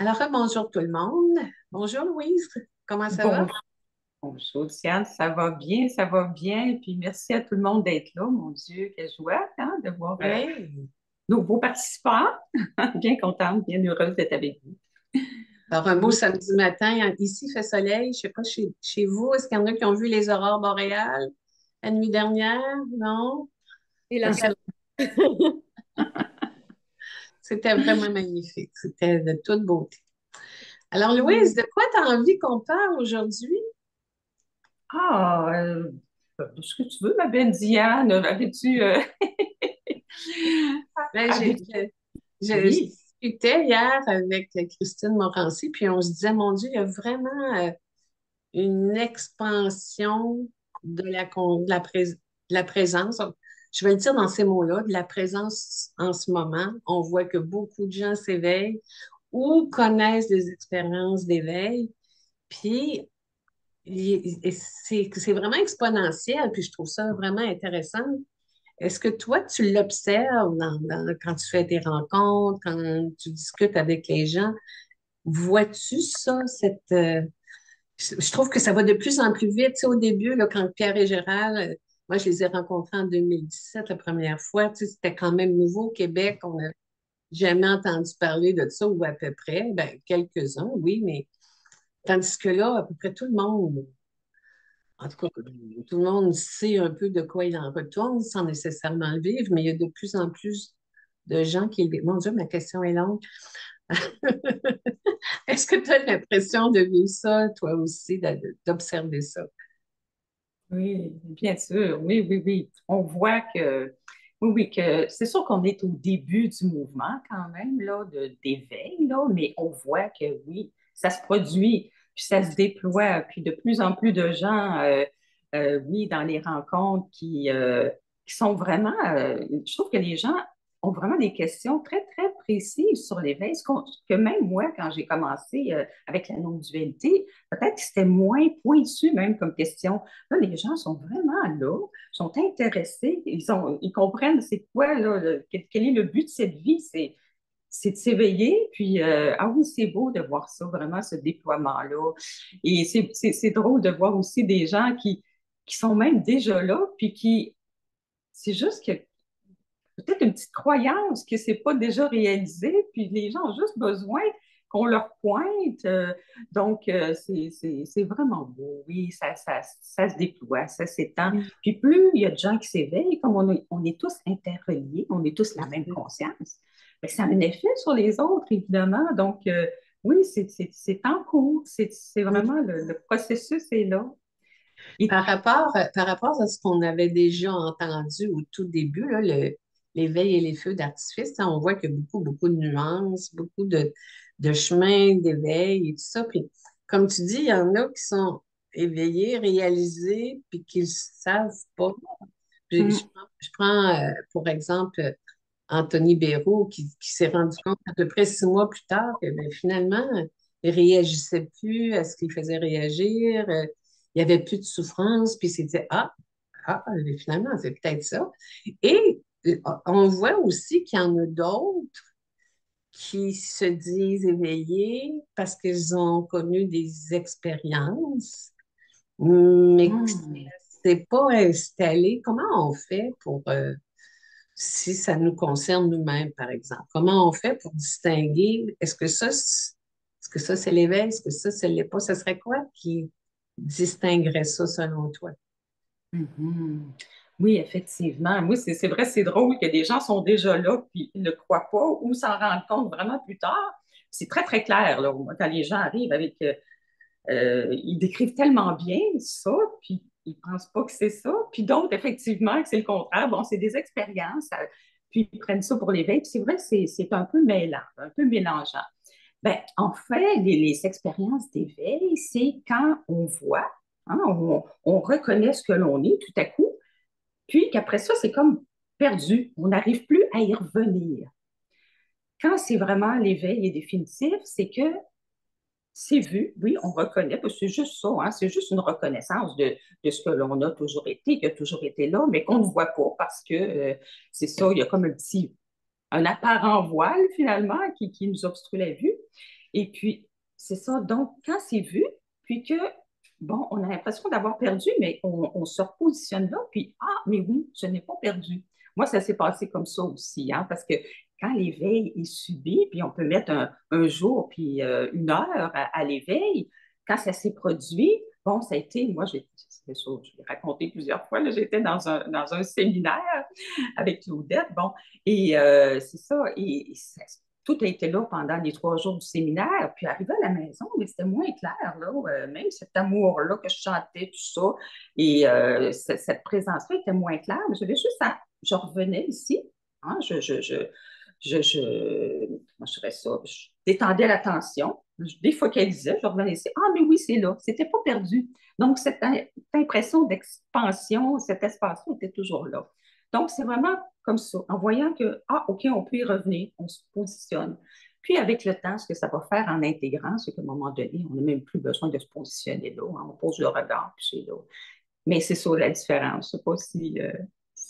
Alors, bonjour tout le monde. Bonjour Louise, comment ça va? Bon, bonjour, Diane, ça va bien. Puis merci à tout le monde d'être là. Mon Dieu, quelle joie de voir Oui. nos beaux participants. Bien contente, bien heureuse d'être avec vous. Alors, un beau samedi matin. Ici, il fait soleil. Je ne sais pas chez vous, est-ce qu'il y en a qui ont vu les aurores boréales la nuit dernière? Non? Et la C'était chaleur. c'était vraiment magnifique. C'était de toute beauté. Alors, Louise, Oui. de quoi tu as envie qu'on parle aujourd'hui? Ah, ce que tu veux, ma belle Diane, avais-tu... Ben, avec... je Oui. discutais hier avec Christine Morancy, puis on se disait, mon Dieu, il y a vraiment une expansion de la présence. Je vais le dire dans ces mots-là, de la présence en ce moment. On voit que beaucoup de gens s'éveillent ou connaissent des expériences d'éveil. Puis, c'est vraiment exponentiel, puis je trouve ça vraiment intéressant. Est-ce que toi, tu l'observes quand tu fais tes rencontres, quand tu discutes avec les gens? Vois-tu ça, je trouve que ça va de plus en plus vite. Tu sais, au début, là, quand Pierre et Gérald, moi, je les ai rencontrés en 2017 la première fois. Tu sais, c'était quand même nouveau au Québec. On n'a jamais entendu parler de ça, ou à peu près. Ben, quelques-uns, oui, mais tandis que là, à peu près tout le monde, en tout cas, tout le monde sait un peu de quoi il en retourne sans nécessairement le vivre, mais il y a de plus en plus de gens qui le vivent. Mon Dieu, ma question est longue. Est-ce que tu as l'impression de vivre ça, toi aussi, d'observer ça? Oui, bien sûr. Oui, oui, oui. On voit que, oui, oui, que c'est sûr qu'on est au début du mouvement quand même, là, d'éveil, là, mais on voit que oui, ça se produit, puis ça se déploie, puis de plus en plus de gens, oui, dans les rencontres qui sont vraiment, je trouve que les gens ont vraiment des questions très, très précises sur l'éveil, que même moi, quand j'ai commencé avec la non-dualité, peut-être que c'était moins pointu même comme question. Là, les gens sont vraiment là, sont intéressés, ils comprennent c'est quoi, là, quel est le but de cette vie, c'est de s'éveiller, puis ah oui, c'est beau de voir ça, vraiment, ce déploiement-là. Et c'est drôle de voir aussi des gens qui sont même déjà là, puis c'est juste que peut-être une petite croyance que c'est pas déjà réalisé, puis les gens ont juste besoin qu'on leur pointe. Donc, c'est vraiment beau. Oui, ça se déploie, ça s'étend. Puis plus il y a de gens qui s'éveillent, comme on est tous interreliés, on est tous la même conscience, ben, ça a un effet sur les autres, évidemment. Donc, oui, c'est en cours. C'est Oui. vraiment le processus est là. Et, Par rapport à ce qu'on avait déjà entendu au tout début, là, l'éveil et les feux d'artifice, hein, on voit qu'il y a beaucoup de nuances, de chemins d'éveil et tout ça. Puis, comme tu dis, il y en a qui sont éveillés, réalisés, puis qui ne savent pas. hum, Je prends, pour exemple, Anthony Béraud, qui s'est rendu compte à peu près 6 mois plus tard que ben, finalement, il réagissait plus à ce qu'il faisait réagir, il n'y avait plus de souffrance, puis il s'est dit, finalement, c'est peut-être ça. Et on voit aussi qu'il y en a d'autres qui se disent éveillés parce qu'ils ont connu des expériences, mais que hum. c'est pas installé. Comment on fait pour si ça nous concerne nous-mêmes, par exemple? Comment on fait pour distinguer, est-ce que ça c'est l'éveil, est-ce que ça, c'est l'est pas? Ce serait quoi qui distinguerait ça selon toi? Mhm. Oui, effectivement. Oui, c'est vrai, c'est drôle que des gens sont déjà là puis ils ne croient pas ou s'en rendent compte vraiment plus tard. C'est très, très clair, là, quand les gens arrivent avec... ils décrivent tellement bien ça, puis ils ne pensent pas que c'est ça. Puis d'autres, effectivement, que c'est le contraire. Bon, c'est des expériences, puis ils prennent ça pour l'éveil. Puis c'est vrai, c'est un peu mêlant, un peu mélangeant. Ben, en fait, les expériences d'éveil, c'est quand on voit, on reconnaît ce que l'on est tout à coup, puis qu'après ça, c'est comme perdu. On n'arrive plus à y revenir. Quand c'est vraiment l'éveil est définitif, c'est que c'est vu, oui, on reconnaît, parce que c'est juste ça, hein, c'est juste une reconnaissance de ce que l'on a toujours été, qui a toujours été là, mais qu'on ne voit pas parce que c'est ça, il y a comme un apparent voile finalement qui nous obstrue la vue. Et puis, c'est ça. Donc, quand c'est vu, puis que, bon, on a l'impression d'avoir perdu, mais on se repositionne là, puis, ah, mais oui, je n'ai pas perdu. Moi, ça s'est passé comme ça aussi, hein, parce que quand l'éveil est subi, puis on peut mettre un jour, puis une heure à l'éveil, quand ça s'est produit, bon, ça a été, moi, c'est ça, je l'ai raconté plusieurs fois, là, j'étais dans un séminaire avec Claudette, bon, et c'est ça, et ça, tout a été là pendant les 3 jours du séminaire. Puis arrivé à la maison, mais c'était moins clair, là, même cet amour-là que je chantais, tout ça. Et cette présence-là était moins claire. Mais j'avais juste je revenais ici, hein, comment je ferais ça? Je détendais l'attention, je défocalisais, je revenais ici. Ah, mais oui, c'est là. C'était pas perdu. Donc, cette impression d'expansion, cet espace-là était toujours là. Donc, c'est vraiment comme ça, en voyant que, ah, OK, on peut y revenir, on se positionne. Puis, avec le temps, ce que ça va faire en intégrant, c'est qu'à un moment donné, on n'a même plus besoin de se positionner là, hein. On pose le regard, puis c'est là. Mais c'est ça la différence. Je ne sais pas si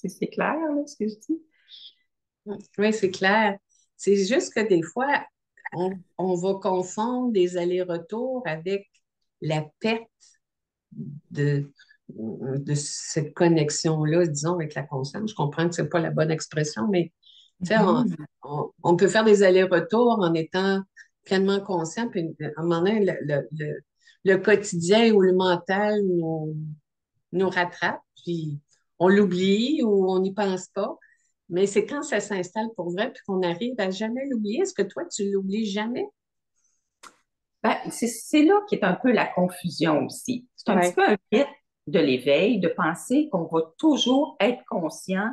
c'est clair, là, ce que je dis. Oui, c'est clair. C'est juste que des fois, on va confondre des allers-retours avec la perte de, de cette connexion-là, disons, avec la conscience. Je comprends que ce n'est pas la bonne expression, mais tu sais, Mhm. on peut faire des allers-retours en étant pleinement conscient, puis à un moment donné, le quotidien ou le mental nous rattrape, puis on l'oublie ou on n'y pense pas. Mais c'est quand ça s'installe pour vrai, puis qu'on arrive à jamais l'oublier. Est-ce que toi, tu l'oublies jamais? Ben, c'est là qui est un peu la confusion aussi. C'est un petit Oui. peu un mythe de l'éveil de penser qu'on va toujours être conscient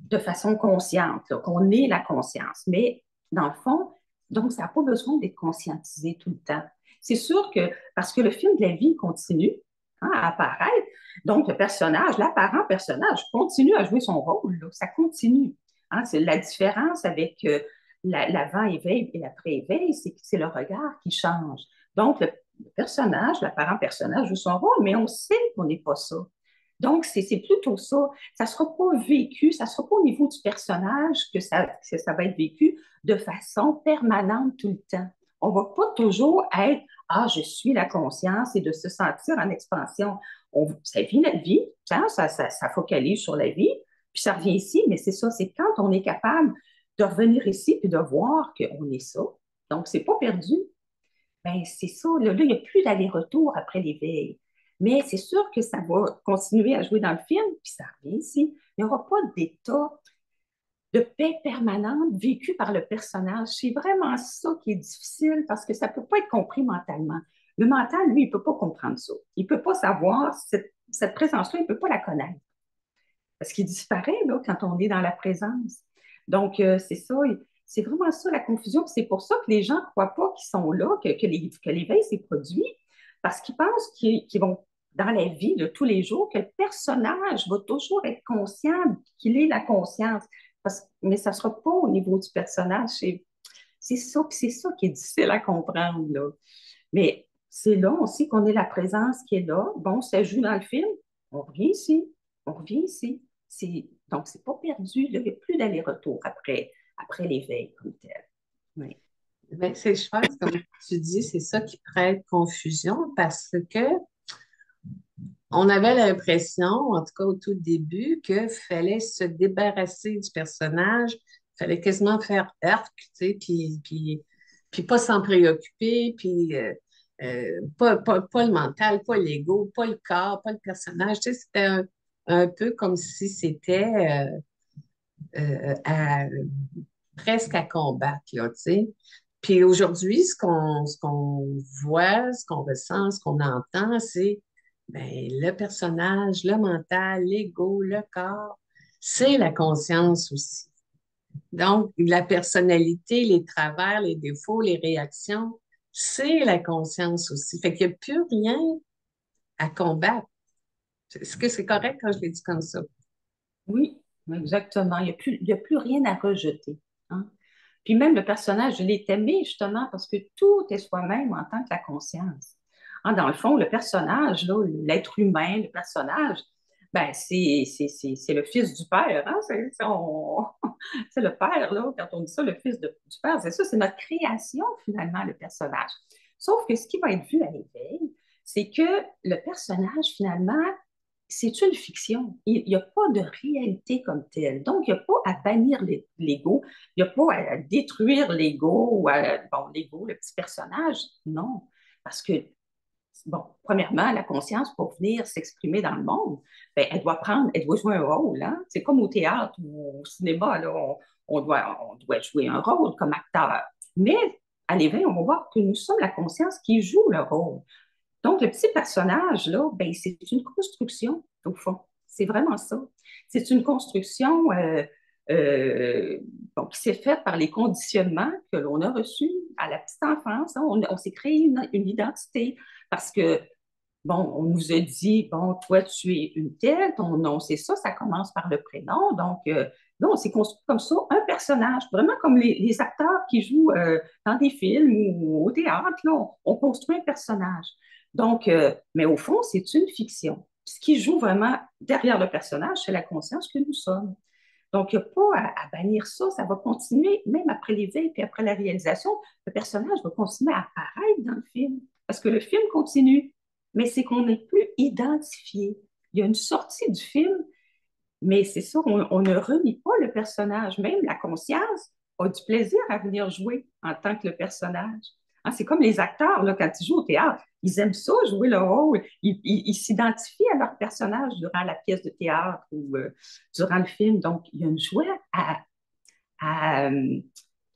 de façon consciente, là, qu'on est la conscience. Mais dans le fond, donc, ça n'a pas besoin d'être conscientisé tout le temps. C'est sûr que, parce que le film de la vie continue, hein, à apparaître, donc le personnage, l'apparent personnage, continue à jouer son rôle, là, ça continue. Hein, c'est la différence avec l'avant-éveil et l'après-éveil, c'est que c'est le regard qui change. Donc, le personnage, l'apparent personnage joue son rôle, mais on sait qu'on n'est pas ça. Donc, c'est plutôt ça. Ça ne sera pas vécu, ça ne sera pas au niveau du personnage que ça va être vécu de façon permanente tout le temps. On ne va pas toujours être ah, je suis la conscience et de se sentir en expansion. Ça vit la vie, hein, ça focalise sur la vie, puis ça revient ici, mais c'est ça, c'est quand on est capable de revenir ici et de voir qu'on est ça. Donc, c'est pas perdu. Ben, c'est ça, là, il n'y a plus d'aller-retour après l'éveil. Mais c'est sûr que ça va continuer à jouer dans le film, puis ça revient ici. Il n'y aura pas d'état de paix permanente vécu par le personnage. C'est vraiment ça qui est difficile parce que ça ne peut pas être compris mentalement. Le mental, lui, il ne peut pas comprendre ça. Il ne peut pas savoir cette présence-là, il ne peut pas la connaître parce qu'il disparaît là, quand on est dans la présence. Donc, c'est ça, c'est vraiment ça la confusion. C'est pour ça que les gens ne croient pas qu'ils sont là, que l'éveil s'est produit, parce qu'ils pensent qu'ils vont, dans la vie de tous les jours, que le personnage va toujours être conscient qu'il est la conscience. Mais ça ne sera pas au niveau du personnage. C'est ça, puis c'est ça qui est difficile à comprendre, là. Mais c'est là aussi qu'on est la présence qui est là. Bon, ça joue dans le film. On revient ici. On revient ici. Donc, c'est pas perdu. Là. Il n'y a plus d'aller-retour après l'éveil comme tel. Oui. Ben, je pense, comme tu dis, c'est ça qui prête confusion parce que on avait l'impression, en tout cas au tout début, qu'il fallait se débarrasser du personnage, il fallait quasiment faire arc, tu sais, puis pas s'en préoccuper, puis pas le mental, pas l'ego, pas le corps, pas le personnage. Tu sais, c'était un peu comme si c'était presque à combattre, là, tu sais. Puis aujourd'hui, ce qu'on voit, ce qu'on ressent, ce qu'on entend, c'est ben, le personnage, le mental, l'ego, le corps, c'est la conscience aussi. Donc, la personnalité, les travers, les défauts, les réactions, c'est la conscience aussi. Fait qu'il n'y a plus rien à combattre. Est-ce que c'est correct quand je l'ai dit comme ça? Oui, exactement. Il y a plus rien à rejeter. Hein. Puis même le personnage, je l'ai aimé justement parce que tout est soi-même en tant que la conscience. Hein, dans le fond, le personnage, là, l'être humain, le personnage, Ben, c'est le fils du père, hein? C'est le père, là, quand on dit ça, le fils du père, c'est ça, c'est notre création, finalement, le personnage. Sauf que ce qui va être vu à l'éveil, c'est que le personnage, finalement, c'est une fiction. Il n'y a pas de réalité comme telle. Donc, il n'y a pas à bannir l'ego, il n'y a pas à détruire l'ego ou bon, l'ego, le petit personnage. Non. Parce que bon, premièrement, la conscience, pour venir s'exprimer dans le monde, ben, elle doit jouer un rôle. Hein? C'est comme au théâtre ou au cinéma, là, on doit jouer un rôle comme acteur. Mais à l'éveil, on va voir que nous sommes la conscience qui joue le rôle. Donc, le petit personnage, là, ben, c'est une construction, au fond. C'est vraiment ça. C'est une construction euh, bon, qui s'est faite par les conditionnements que l'on a reçus à la petite enfance. Hein. On s'est créé une identité parce que, bon, on nous a dit, bon, toi, tu es une telle, ton nom, c'est ça commence par le prénom. Donc, là, on s'est construit comme ça un personnage, vraiment comme les acteurs qui jouent dans des films ou au théâtre, là, on construit un personnage. Donc, mais au fond, c'est une fiction. Ce qui joue vraiment derrière le personnage, c'est la conscience que nous sommes. Donc, il n'y a pas à bannir ça, ça va continuer, même après l'éveil, puis après la réalisation, le personnage va continuer à apparaître dans le film, parce que le film continue, mais c'est qu'on n'est plus identifié. Il y a une sortie du film, mais c'est ça, on ne renie pas le personnage. Même la conscience a du plaisir à venir jouer en tant que le personnage. Hein, c'est comme les acteurs, là, quand ils jouent au théâtre, ils aiment ça, jouer le rôle. Ils s'identifient à leur personnage durant la pièce de théâtre ou durant le film. Donc, il y a une joie à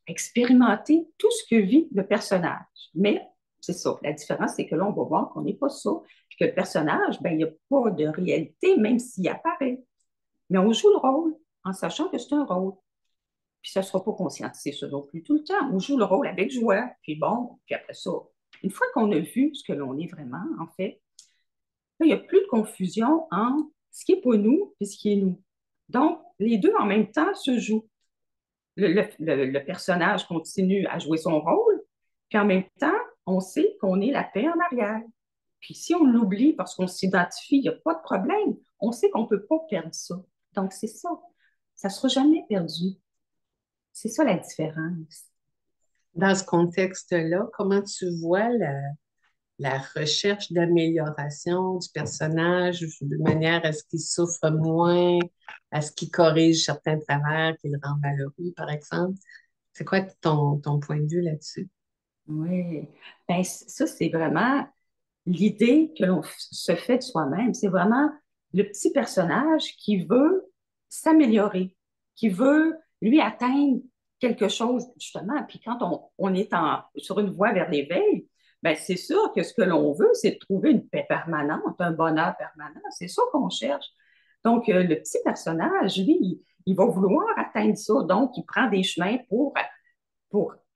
expérimenter tout ce que vit le personnage. Mais c'est ça, la différence, c'est que là, on va voir qu'on n'est pas ça, puis que le personnage, ben, il n'y a pas de réalité, même s'il apparaît. Mais on joue le rôle en sachant que c'est un rôle. Puis ça ne sera pas conscientisé ça non plus tout le temps. On joue le rôle avec joie. Puis bon, puis après ça, une fois qu'on a vu ce que l'on est vraiment, en fait, là, il n'y a plus de confusion entre ce qui n'est pas nous et ce qui est nous. Donc, les deux en même temps se jouent. Le personnage continue à jouer son rôle, puis en même temps, on sait qu'on est la paix en arrière. Puis si on l'oublie parce qu'on s'identifie, il n'y a pas de problème. On sait qu'on ne peut pas perdre ça. Donc, c'est ça. Ça ne sera jamais perdu. C'est ça la différence. Dans ce contexte-là, comment tu vois la recherche d'amélioration du personnage de manière à ce qu'il souffre moins, à ce qu'il corrige certains travers, qu'il rend malheureux, par exemple? C'est quoi ton point de vue là-dessus? Oui. Ben, ça, c'est vraiment l'idée que l'on se fait de soi-même. C'est vraiment le petit personnage qui veut s'améliorer, qui veut, lui, atteindre quelque chose, justement. Puis quand on est sur une voie vers l'éveil, ben, c'est sûr que ce que l'on veut, c'est de trouver une paix permanente, un bonheur permanent. C'est ça qu'on cherche. Donc, le petit personnage, lui, il va vouloir atteindre ça. Donc, il prend des chemins pour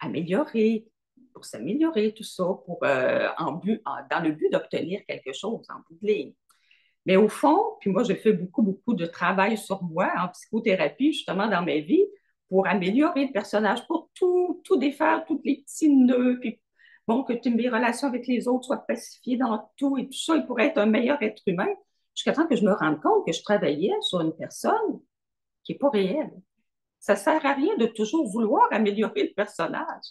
améliorer, pour s'améliorer, tout ça, dans le but d'obtenir quelque chose en bout de ligne. Mais au fond, puis moi, j'ai fait beaucoup, beaucoup de travail sur moi en psychothérapie, justement, dans ma vie, pour améliorer le personnage, pour tout défaire, tous les petits nœuds, puis bon, que mes relations avec les autres soient pacifiées dans tout et tout ça, il pourrait être un meilleur être humain, jusqu'à temps que je me rende compte que je travaillais sur une personne qui n'est pas réelle. Ça ne sert à rien de toujours vouloir améliorer le personnage.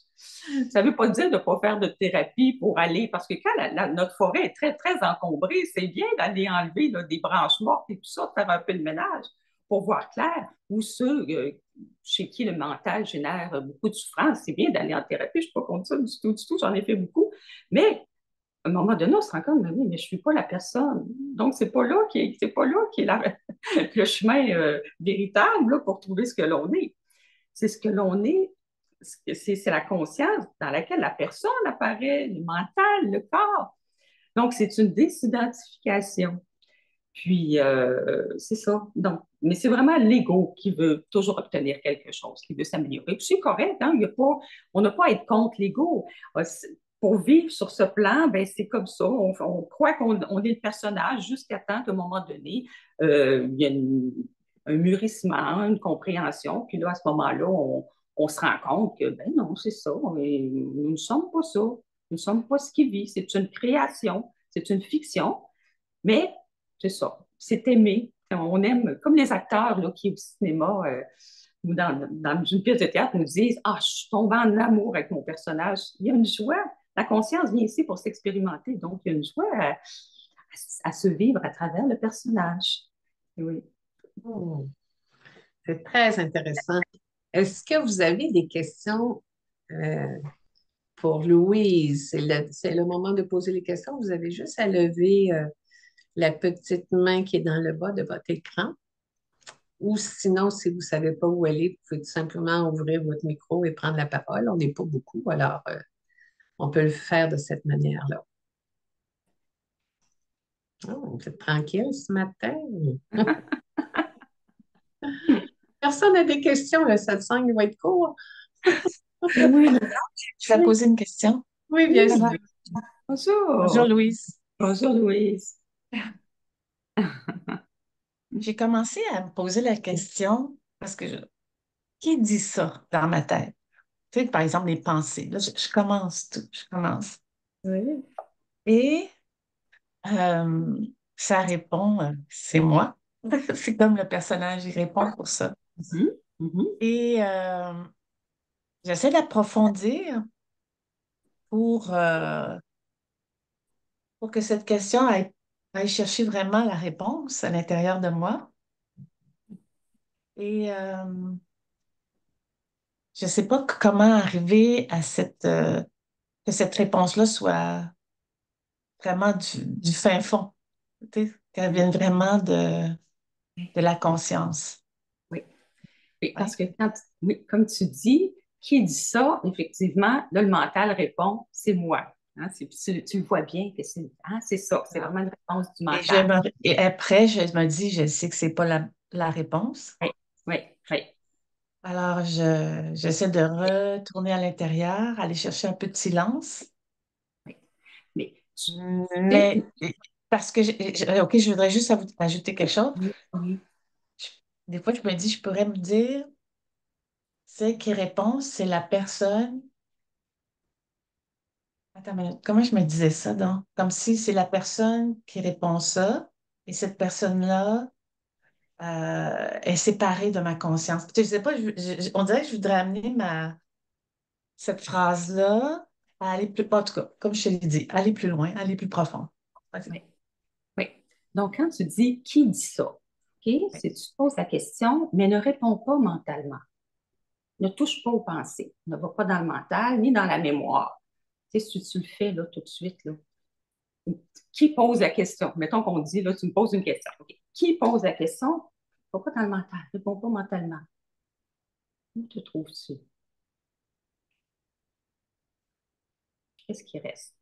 Ça ne veut pas dire de ne pas faire de thérapie pour aller, parce que quand notre forêt est très, très encombrée, c'est bien d'aller enlever là, des branches mortes et tout ça, de faire un peu de ménage pour voir clair, ou ceux chez qui le mental génère beaucoup de souffrance, c'est bien d'aller en thérapie, je ne suis pas contre ça du tout, j'en ai fait beaucoup, mais à un moment donné, on se rend compte, mais oui, mais je ne suis pas la personne. Donc, c'est pas là qui est le chemin véritable là, pour trouver ce que l'on est. C'est ce que l'on est, c'est la conscience dans laquelle la personne apparaît, le mental, le corps. Donc, c'est une désidentification. Puis, c'est ça. Donc, mais c'est vraiment l'ego qui veut toujours obtenir quelque chose, qui veut s'améliorer. Puis c'est correct, hein? On n'a pas à être contre l'ego. Pour vivre sur ce plan, ben, c'est comme ça. On croit qu'on est le personnage jusqu'à temps qu'à un moment donné, il y a un mûrissement, une compréhension. Puis là, à ce moment-là, on se rend compte que, ben non, c'est ça. Nous ne sommes pas ça. Nous ne sommes pas ce qui vit. C'est une création. C'est une fiction. Mais c'est ça. C'est aimer On aime, comme les acteurs là, qui au cinéma ou dans une pièce de théâtre nous disent, ah, je suis tombée en amour avec mon personnage. Il y a une joie. La conscience vient ici pour s'expérimenter. Donc, il y a une joie à se vivre à travers le personnage. Oui. Hmm, c'est très intéressant. Est-ce que vous avez des questions euh, pour Louise? C'est le moment de poser les questions. Vous avez juste à lever la petite main qui est dans le bas de votre écran. Ou sinon, si vous ne savez pas où aller, vous pouvez tout simplement ouvrir votre micro et prendre la parole. On n'est pas beaucoup, alors on peut le faire de cette manière-là. Oh, vous êtes tranquille ce matin. Personne n'a des questions, le satsang va être court. Oui, Je vais poser une question. Oui, bien oui. sûr. Bonjour Bonjour. Louise. Bonjour, Louise. J'ai commencé à me poser la question parce que qui dit ça dans ma tête? Tu sais, par exemple, les pensées. Là, je commence tout, je commence. Oui. Et euh, ça répond, c'est moi. C'est comme le personnage, il répond pour ça. Mhm, mhm. Et j'essaie d'approfondir pour, euh, pour que cette question aille chercher vraiment la réponse à l'intérieur de moi. Et je ne sais pas comment arriver à que cette réponse-là soit vraiment du fin fond, tu sais, qu'elle vienne vraiment de la conscience. Oui. Oui, parce Ouais. que oui, comme tu dis, qui dit ça, effectivement, là, le mental répond, c'est moi. Hein, tu le vois bien que c'est ça, c'est Ah. vraiment une réponse du Et, mental. et après, je me dis, je sais que c'est pas la réponse. Oui, oui, oui. Alors, j'essaie de retourner à l'intérieur, aller chercher un peu de silence. Oui. Mais tu sais, Mais parce que, OK, je voudrais juste ajouter quelque chose. oui, oui, Je- Des fois, je me dis, je pourrais me dire, celle qui répond, c'est la personne. Attends, mais comment je me disais ça, donc? Comme si c'est la personne qui répond ça, et cette personne-là est séparée de ma conscience. Je sais pas, on dirait que je voudrais amener cette phrase-là à aller plus, en tout cas, comme je te l'ai dit, aller plus loin, aller plus profond. Vas-y. oui, oui. Donc, quand tu dis qui dit ça, OK, Oui. c'est tu te poses la question, mais ne réponds pas mentalement. Ne touche pas aux pensées. Ne va pas dans le mental ni dans la mémoire. Tu sais, si tu le fais là, tout de suite, là, qui pose la question? Mettons qu'on dit, là, tu me poses une question. OK. Qui pose la question? Pourquoi dans le mental? Réponds pas mentalement. Où te trouves-tu? Qu'est-ce qui reste?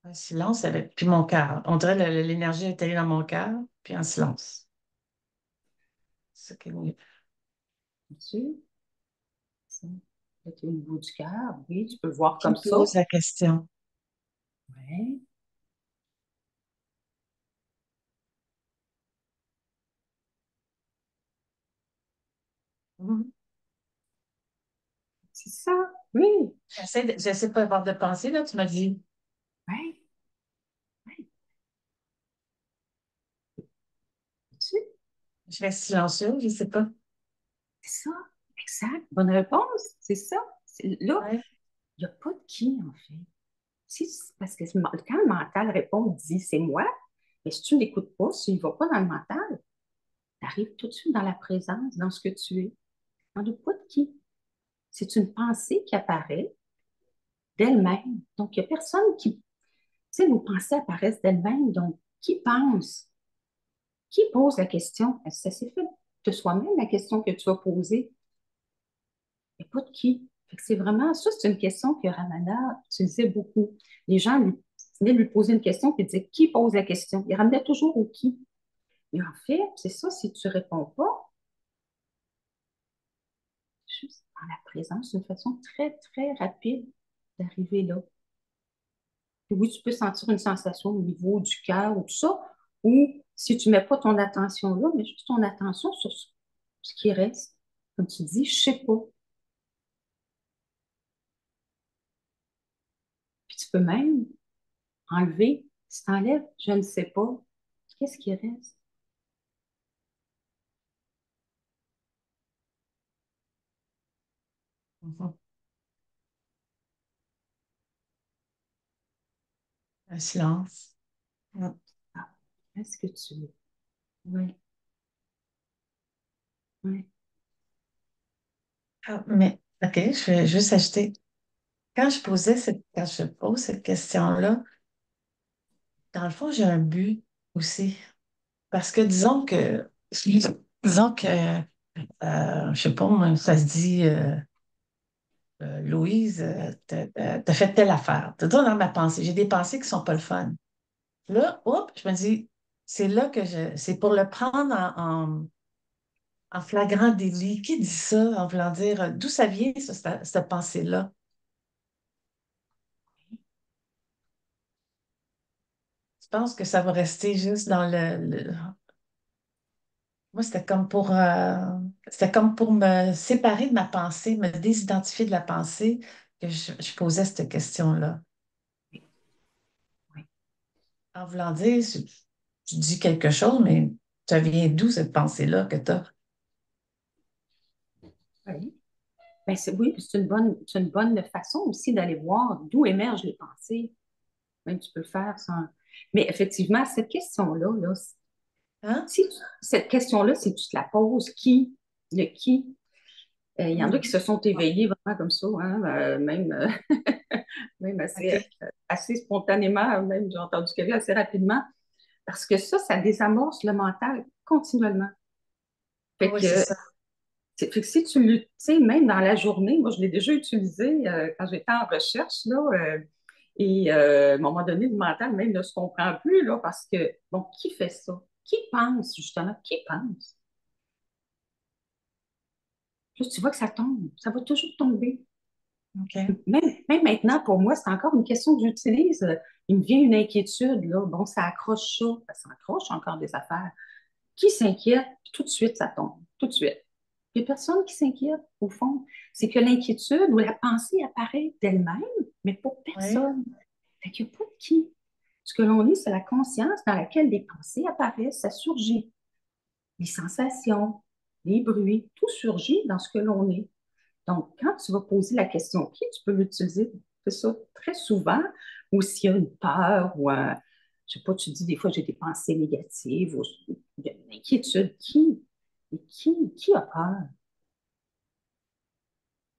Un silence avec, puis mon cœur. On dirait l'énergie est allée dans mon cœur, puis en silence. C'est ça qui est mieux. Tu au niveau du cœur, oui, tu peux le voir Qui comme ça. pose la question? Oui, Mhm. c'est ça. Oui, J'essaie pas d'avoir de pensée, là, tu m'as dit. oui, oui. Tu, Je reste silencieux, je sais pas. c'est ça. Exact. Bonne réponse. C'est ça. Là, Ouais. il n'y a pas de qui, en fait. Parce que quand le mental répond, dit c'est moi, mais si tu ne l'écoutes pas, si tu ne vas pas dans le mental, tu arrives tout de suite dans la présence, dans ce que tu es. Dans le pas de qui. C'est une pensée qui apparaît d'elle-même. Donc, il n'y a personne qui. Tu sais, nos pensées apparaissent d'elles-mêmes. Donc, qui pense? Qui pose la question? Ça s'est fait de soi-même, la question que tu as posée. Il n'y a pas de qui. Fait que c'est vraiment ça, c'est une question que Ramana utilisait beaucoup. Les gens venaient lui poser une question et disaient qui pose la question? Il ramenait toujours au qui. Mais en fait, c'est ça, si tu ne réponds pas, juste dans la présence, c'est une façon très, très rapide d'arriver là. Et oui, tu peux sentir une sensation au niveau du cœur ou tout ça, ou si tu ne mets pas ton attention là, mais juste ton attention sur ce qui reste. Comme tu dis, je ne sais pas. Puis tu peux même enlever, si tu enlèves, je ne sais pas, qu'est-ce qui reste? Mhm. Un silence. Mm. Ah, est-ce que tu es? Oui, oui. Ah, mais, OK, je vais juste ajouter. Quand je pose cette question-là, dans le fond, j'ai un but aussi. Parce que disons que, je sais pas, moi, ça se dit, Louise, t'as fait telle affaire. T'as dans ma pensée. J'ai des pensées qui sont pas le fun. Là, hop, je me dis, c'est pour le prendre en flagrant délit. Qui dit ça en voulant dire, d'où ça vient, ça, cette pensée-là? Je pense que ça va rester juste dans moi, c'était comme pour me séparer de ma pensée, me désidentifier de la pensée que je posais cette question-là. Oui, En voulant dire, tu dis quelque chose, mais ça vient d'où cette pensée-là que tu as? oui. Ben, oui, c'est une bonne façon aussi d'aller voir d'où émergent les pensées. Même tu peux le faire sans. Mais effectivement, cette question-là, là, Hein? cette question-là, si tu te la poses, le qui, il y en a qui se sont éveillés vraiment comme ça, hein, même, même assez, OK. assez spontanément, même j'ai entendu quelqu'un assez rapidement, parce que ça désamorce le mental continuellement. Fait Oui, c'est que, ça. fait que si tu sais, même dans la journée, moi je l'ai déjà utilisé quand j'étais en recherche, là, à un moment donné, le mental même ne se comprend plus, là, parce que, bon, qui fait ça? Qui pense, justement? Qui pense? Là, tu vois que ça tombe, ça va toujours tomber. OK. Même maintenant, pour moi, c'est encore une question que j'utilise. Il me vient une inquiétude, là. Bon, ça accroche ça. Ça accroche encore des affaires. Qui s'inquiète? Tout de suite, ça tombe. Tout de suite. Il n'y a personne qui s'inquiète, au fond. C'est que l'inquiétude ou la pensée apparaît d'elle-même, mais pour Oui. personne. Fait qu'il n'y a pas de qui. Ce que l'on est, c'est la conscience dans laquelle des pensées apparaissent, ça surgit. Les sensations, les bruits, tout surgit dans ce que l'on est. Donc, quand tu vas poser la question qui, tu peux l'utiliser, c'est ça, très souvent, ou s'il y a une peur ou je sais pas, tu dis des fois j'ai des pensées négatives ou il y a une inquiétude, qui a peur?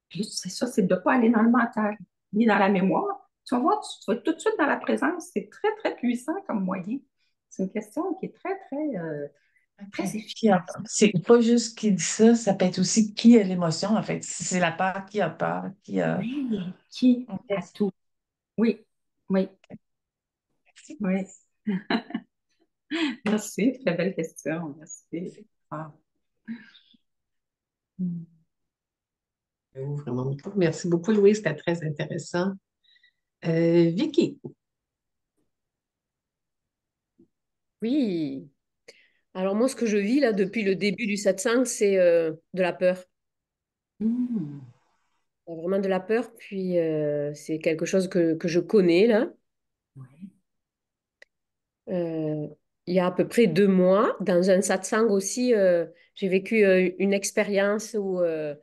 Puis c'est ça, c'est de ne pas aller dans le mental, ni dans la mémoire. Tu vas voir, tu vas être tout de suite dans la présence. C'est très, très puissant comme moyen. C'est une question qui est très, très, OK. très Qui a efficace. peur? C'est pas juste qui dit ça peut être aussi qui a l'émotion, en fait. Si c'est la peur, qui a peur, qui a. Oui, qui a OK. tout? Oui, oui, Merci. oui. Merci, très belle question. Merci. Merci. Ah. Mm. Vraiment beaucoup. Merci beaucoup, Louise, c'était très intéressant. Vicky, Oui. Alors moi, ce que je vis là depuis le début du satsang, c'est de la peur. Mm. Vraiment de la peur. Puis c'est quelque chose que je connais là. Ouais. Euh, il y a à peu près 2 mois, dans un satsang aussi, j'ai vécu une expérience où euh,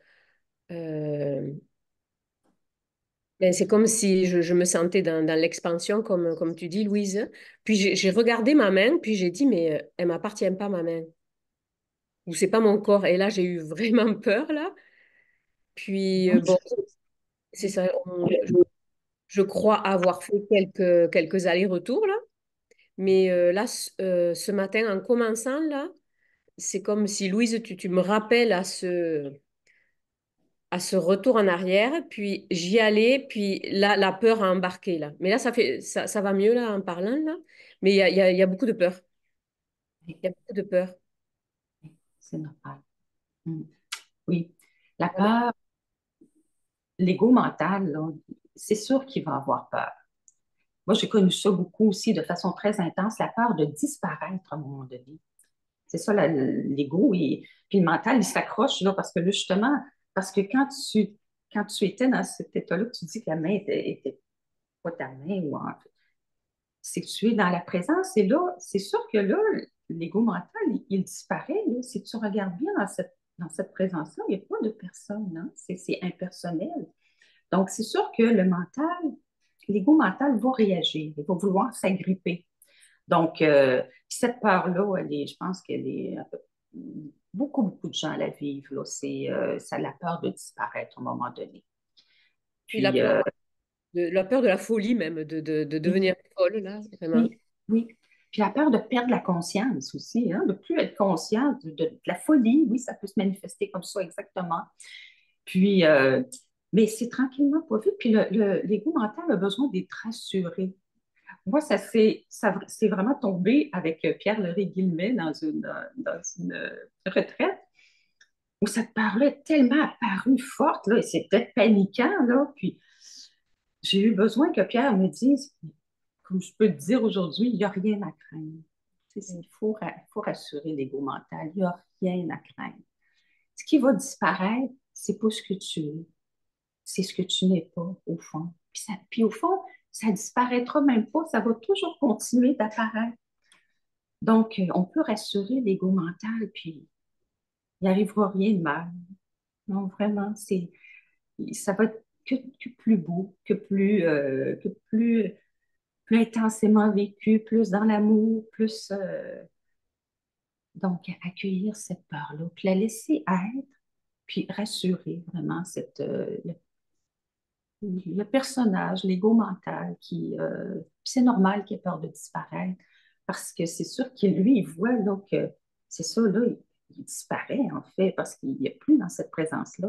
ben, c'est comme si je me sentais dans l'expansion, comme tu dis, Louise. Puis j'ai regardé ma main, puis j'ai dit, mais elle m'appartient pas, ma main. Ou c'est pas mon corps. Et là, j'ai eu vraiment peur là. Puis bon, c'est ça. Je crois avoir fait quelques allers-retours là. Mais là, ce matin, en commençant là, c'est comme si Louise, tu me rappelles à ce retour en arrière. Puis j'y allais, puis là, la peur a embarqué là. Mais là, ça va mieux là en parlant là. Mais il y a beaucoup de peur. Oui, Il y a beaucoup de peur. c'est normal. Mm. Oui. La peur, l'ego mental, là, c'est sûr qu'il va avoir peur. Moi, j'ai connu ça beaucoup aussi de façon très intense, la peur de disparaître à un moment donné. C'est ça, l'ego. Puis le mental, il s'accroche là, parce que là, justement, parce que quand tu étais dans cet état-là, tu dis que la main était pas ta main, c'est que tu es dans la présence. Et là, c'est sûr que là, l'ego mental, il disparaît. Là, si tu regardes bien dans cette dans cette présence-là, il n'y a pas de personne, hein? C'est impersonnel. Donc, c'est sûr que le mental, l'ego mental va réagir, il va vouloir s'agripper. Donc, cette peur-là, je pense qu'elle est beaucoup, beaucoup de gens la vivent. Là. Ça a la peur de disparaître à un moment donné. Puis Puis, la peur de la folie même, de oui, devenir folle, là, vraiment. oui, oui. Puis la peur de perdre la conscience aussi, hein, de ne plus être conscient de la folie. Oui, ça peut se manifester comme ça, exactement. Puis, mais c'est tranquillement pas vite. Puis l'ego mental a besoin d'être rassuré. Moi, c'est vraiment tombé avec Pierre-Larry Guillemets dans une retraite où ça parlait tellement apparu forte, là, et c'était paniquant, là. Puis j'ai eu besoin que Pierre me dise, comme je peux te dire aujourd'hui, il n'y a rien à craindre. Il faut rassurer l'ego mental, il n'y a rien à craindre. Ce qui va disparaître, c'est pas ce que tu es, c'est ce que tu n'es pas, au fond. Puis au fond, ça disparaîtra même pas, ça va toujours continuer d'apparaître. Donc, on peut rassurer l'ego mental, puis il n'arrivera rien de mal. Non, vraiment, ça va être que plus beau, plus intensément vécu, plus dans l'amour, plus. Donc, accueillir cette peur-là, puis la laisser être, puis rassurer vraiment le personnage, l'ego mental c'est normal qu'il ait peur de disparaître parce que c'est sûr qu'il lui, il voit là, que c'est ça, là, il disparaît en fait parce qu'il n'y a plus dans cette présence-là.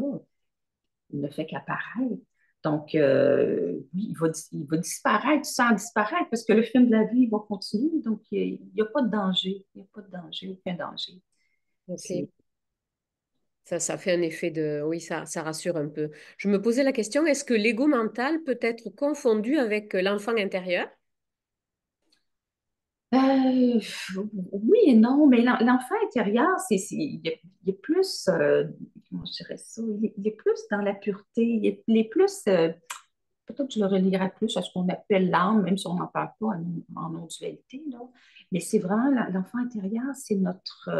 Il ne fait qu'apparaître. Donc, oui, il va disparaître sans disparaître parce que le film de la vie va continuer. Donc, il n'y a pas de danger. Il n'y a pas de danger, aucun danger. Ok. C'est Ça fait un effet de... Oui, ça rassure un peu. Je me posais la question, est-ce que l'ego mental peut être confondu avec l'enfant intérieur? Euh, oui et non, mais l'enfant intérieur, il est plus, comment je dirais ça, il est plus dans la pureté, il est plus, peut-être que je le relierais plus à ce qu'on appelle l'âme, même si on n'en parle pas en non-dualité, là. Mais c'est vraiment l'enfant intérieur, c'est notre,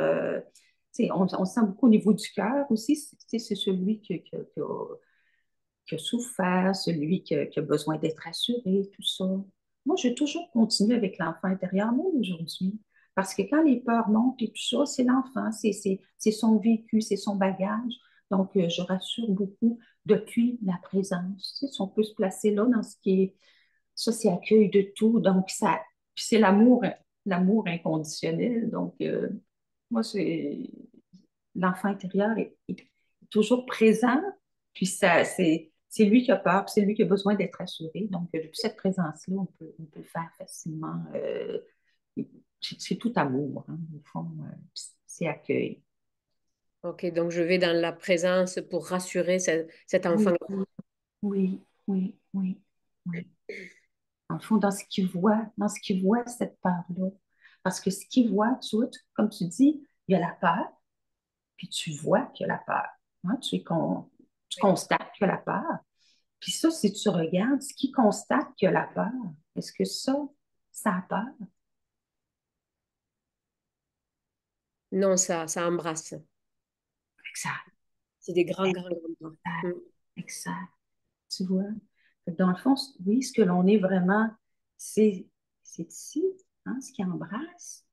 tu sais, on sent beaucoup au niveau du cœur aussi, c'est celui qui a souffert, celui qui a besoin d'être rassuré, tout ça. Moi, je vais toujours continuer avec l'enfant intérieur, même aujourd'hui. Parce que quand les peurs montent et tout ça, c'est l'enfant, c'est son vécu, c'est son bagage. Donc, je rassure beaucoup depuis la présence. Tu sais, si on peut se placer là dans ce qui est, ça, c'est accueil de tout. Donc, puis c'est l'amour inconditionnel. Donc, moi, l'enfant intérieur est toujours présent, puis c'est lui qui a peur, puis c'est lui qui a besoin d'être assuré. Donc, depuis cette présence-là, on peut le faire facilement. C'est tout amour, hein, au fond, c'est accueil. Ok, donc je vais dans la présence pour rassurer cet enfant. Oui, oui, oui, oui, oui. En fond, dans ce qu'il voit cette peur-là. Parce que ce qu'il voit, tu vois, comme tu dis, il y a la peur, puis tu vois qu'il y a la peur. Hein, tu Oui. constates qu'il y a la peur. Puis ça, si tu regardes, ce qui constate qu'il y a la peur, est-ce que ça a peur? Non, ça embrasse. Exact, C'est des grands, grands, grands pas. Mm. exact. Tu vois? Fait que dans le fond, oui, ce que l'on est vraiment, c'est c'est ici, hein, ce qui embrasse.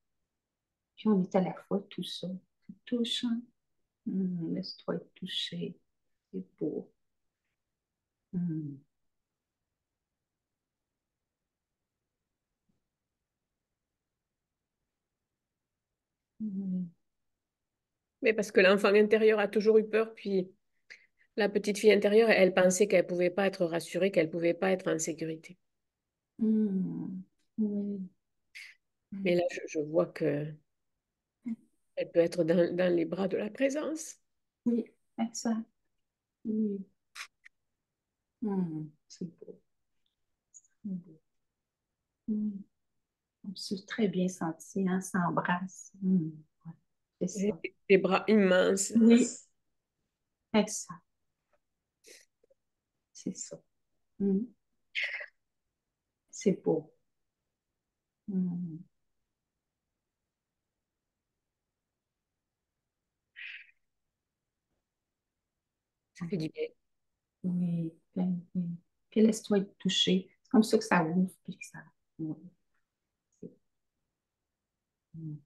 Puis on est à la fois tout ça. C'est touchant. Laisse-toi être touché. C'est beau. Hum. Hum. Mais parce que l'enfant intérieur a toujours eu peur, puis la petite fille intérieure, elle pensait qu'elle pouvait pas être rassurée, qu'elle pouvait pas être en sécurité. Hum. Oui. Mais là, je vois que elle peut être dans les bras de la présence. Oui, exact. Oui. C'est beau. C'est beau. Hum. On s'est très bien senti, hein, s'embrasse. Ouais, c'est ça. Des bras immenses. Oui, exact, c'est ça. Mm. C'est beau. Mm. Ça fait du bien. Oui, oui. Puis laisse-toi être touché. C'est comme ça que ça ouvre, puis que ça. Oui, c'est- mm.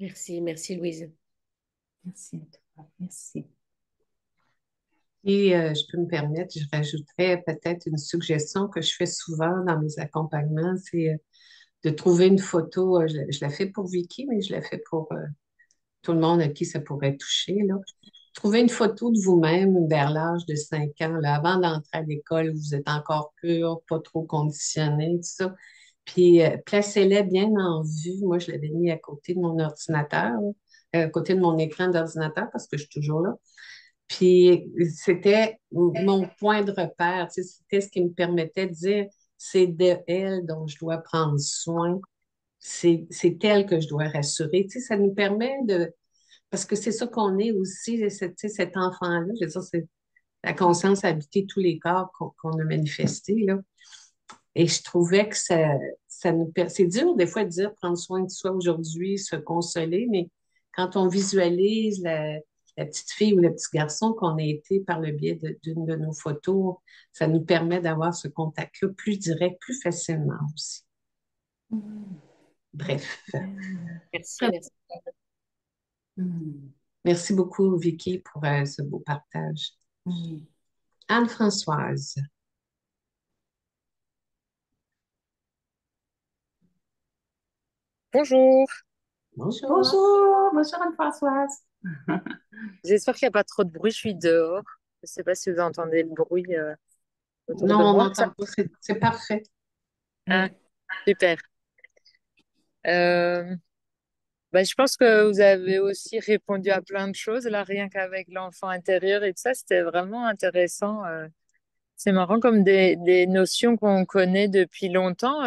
Merci, merci Louise. Merci à toi. Merci. Et je peux me permettre, je rajouterais peut-être une suggestion que je fais souvent dans mes accompagnements, c'est de trouver une photo. Je la fais pour Vicky, mais je la fais pour tout le monde à qui ça pourrait toucher, là. Trouvez une photo de vous-même vers l'âge de 5 ans, là, avant d'entrer à l'école, où vous êtes encore pur, pas trop conditionné, tout ça. Puis placez-les bien en vue. Moi, je l'avais mis à côté de mon ordinateur, là, à côté de mon écran d'ordinateur parce que je suis toujours là. Puis c'était mon point de repère, tu sais, c'était ce qui me permettait de dire, c'est de elle dont je dois prendre soin, c'est elle que je dois rassurer. Tu sais, ça nous permet de, parce que c'est ça qu'on est aussi, tu sais, cet enfant-là, je veux dire, c'est la conscience a habité tous les corps qu'on a manifestés, là. Et je trouvais que ça nous c'est dur des fois de dire prendre soin de soi aujourd'hui, se consoler, mais quand on visualise la petite fille ou le petit garçon qu'on a été par le biais d'une de nos photos, ça nous permet d'avoir ce contact-là plus direct, plus facilement aussi. Mm. Bref, Merci, merci. Mm. merci beaucoup, Vicky, pour ce beau partage. Mm. Anne-Françoise, Bonjour, bonjour. Bonjour, bonjour Anne-Françoise. j'espère qu'il n'y a pas trop de bruit, je suis dehors. Je ne sais pas si vous entendez le bruit autour Non, de on moi. n'entend pas, c'est parfait. Ah, super. Euh, je pense que vous avez aussi répondu à plein de choses, là, rien qu'avec l'enfant intérieur et tout ça, c'était vraiment intéressant. C'est marrant comme des notions qu'on connaît depuis longtemps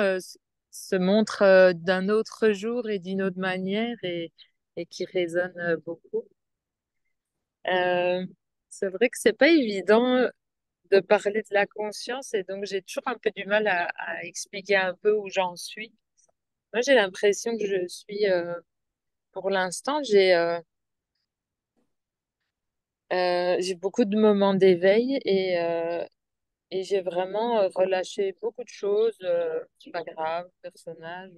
se montrent d'un autre jour et d'une autre manière et qui résonnent beaucoup. Euh, c'est vrai que c'est pas évident de parler de la conscience et donc j'ai toujours un peu du mal à expliquer un peu où j'en suis. Moi, j'ai l'impression que je suis, pour l'instant, j'ai beaucoup de moments d'éveil et j'ai vraiment relâché beaucoup de choses. C'est pas grave, personnage,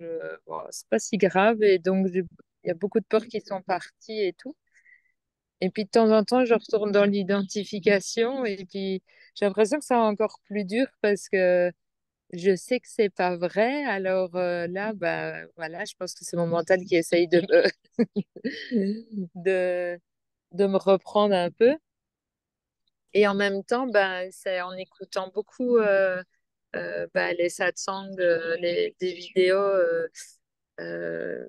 bon, c'est pas si grave et donc il y a beaucoup de peurs qui sont parties et tout. Et puis de temps en temps, je retourne dans l'identification et puis j'ai l'impression que c'est encore plus dur parce que je sais que c'est pas vrai. Alors là, bah voilà, je pense que c'est mon mental qui essaye de, de me reprendre un peu. Et en même temps, bah, c'est en écoutant beaucoup les satsangs, des vidéos, euh,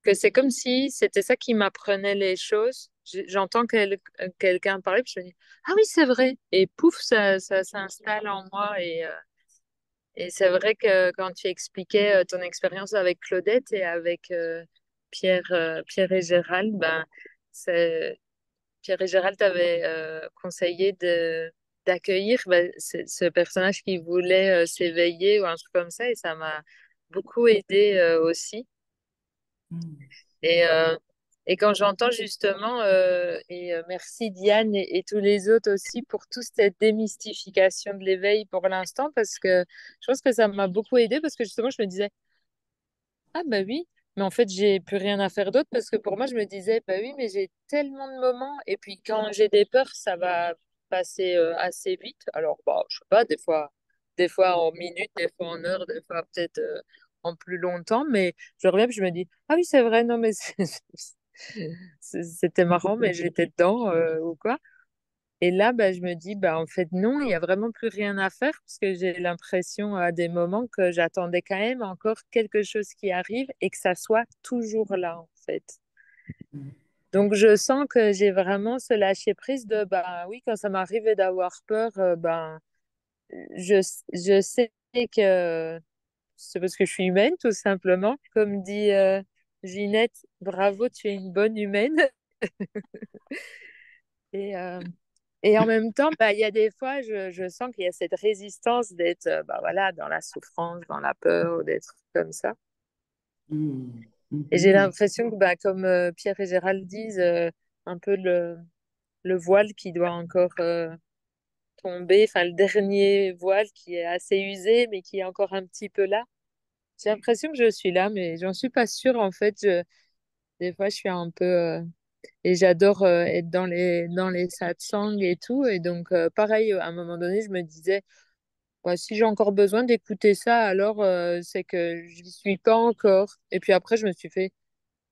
que c'est comme si c'était ça qui m'apprenait les choses. J'entends quelqu'un parler, puis je me dis, ah oui, c'est vrai. Et pouf, ça s'installe en moi. Et c'est vrai que quand tu expliquais ton expérience avec Claudette et avec Pierre et Gérald, Pierre et Gérald t'avaient conseillé d'accueillir ce personnage qui voulait s'éveiller ou un truc comme ça. Et ça m'a beaucoup aidé aussi. Mm. Et, euh, et quand j'entends justement, merci Diane et tous les autres aussi pour toute cette démystification de l'éveil pour l'instant, parce que je pense que ça m'a beaucoup aidé parce que justement, je me disais, ah bah oui, mais en fait, j'ai plus rien à faire d'autre parce que pour moi, je me disais, bah oui, mais j'ai tellement de moments et puis quand j'ai des peurs, ça va passer assez vite. Alors, bah, je sais pas, des fois en minutes, des fois en heures, des fois peut-être en plus longtemps, mais je reviens puis je me dis, ah oui, c'est vrai, non, mais c'était marrant, mais j'étais dedans ou quoi. Et là, bah, je me dis, bah, en fait, non, il n'y a vraiment plus rien à faire parce que j'ai l'impression à des moments que j'attendais quand même encore quelque chose qui arrive et que ça soit toujours là, en fait. Mm. Donc, je sens que j'ai vraiment ce lâcher-prise de, bah oui, quand ça m'arrive d'avoir peur, je, je sais que c'est parce que je suis humaine, tout simplement. Comme dit Ginette, bravo, tu es une bonne humaine. Et, et en même temps, bah, il y a des fois, je sens qu'il y a cette résistance d'être voilà, dans la souffrance, dans la peur, d'être comme ça. Mm. Et j'ai Mhm. l'impression que, bah, comme Pierre et Gérald disent, un peu le voile qui doit encore tomber, enfin le dernier voile qui est assez usé, mais qui est encore un petit peu là. J'ai l'impression que je suis là, mais j'en suis pas sûre en fait. Des fois, je suis un peu et j'adore être dans les satsangs et tout. Et donc, pareil, à un moment donné, je me disais, ouais, si j'ai encore besoin d'écouter ça, alors c'est que je n'y suis pas encore. Et puis après, je me suis fait,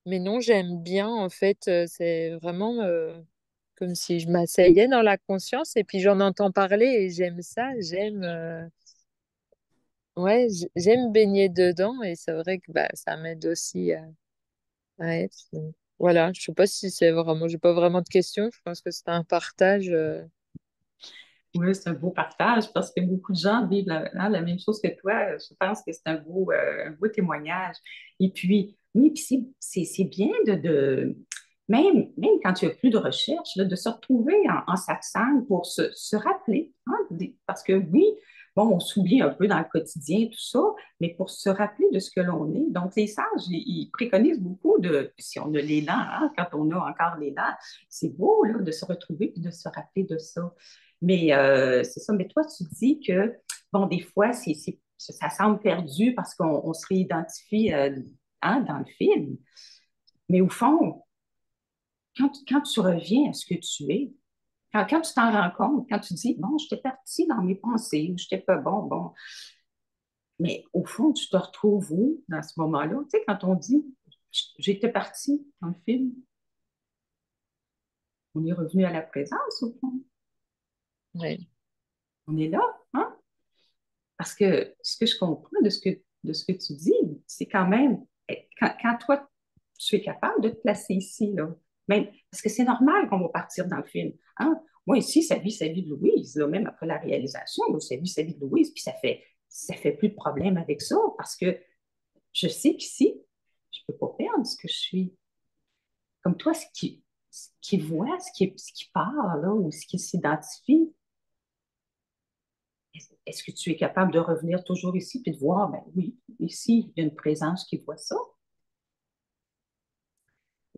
mais non, j'aime bien en fait. C'est vraiment comme si je m'asseyais dans la conscience et puis j'en entends parler et j'aime ça. Ouais, j'aime baigner dedans et c'est vrai que bah, ça m'aide aussi à être. Voilà, je sais pas si c'est vraiment, j'ai pas vraiment de questions. Je pense que c'est un partage. Oui, c'est un beau partage parce que beaucoup de gens vivent la même chose que toi. Je pense que c'est un beau témoignage. Et puis, oui, puis c'est bien même quand tu n'as plus de recherche, là, de se retrouver en satsang pour se rappeler. Hein, parce que oui, bon, on s'oublie un peu dans le quotidien, tout ça, mais pour se rappeler de ce que l'on est. Donc, les sages, ils préconisent beaucoup si on a les dents, hein, quand on a encore les dents, c'est beau là, de se retrouver et de se rappeler de ça. Mais c'est ça. Mais toi, tu dis que, bon, des fois, ça semble perdu parce qu'on se réidentifie hein, dans le film. Mais au fond, quand tu reviens à ce que tu es, quand tu t'en rends compte, quand tu dis, bon, j'étais partie dans mes pensées, j'étais pas bon, mais au fond, tu te retrouves où dans ce moment-là? Tu sais, quand on dit, j'étais partie dans le film, on est revenu à la présence, au fond. Ouais. On est là, hein? Parce que ce que je comprends de ce que tu dis, c'est quand même, quand toi, tu es capable de te placer ici, là, même, parce que c'est normal qu'on va partir dans le film. Hein? Moi, ici, ça vit sa vie de Louise, là, même après la réalisation, là, ça vit sa vie de Louise, puis ça fait plus de problème avec ça, parce que je sais qu'ici, je ne peux pas perdre ce que je suis. Comme toi, ce qui voit, ce qui parle, là, ou ce qui s'identifie, est-ce que tu es capable de revenir toujours ici et de voir, ben oui, ici, il y a une présence qui voit ça?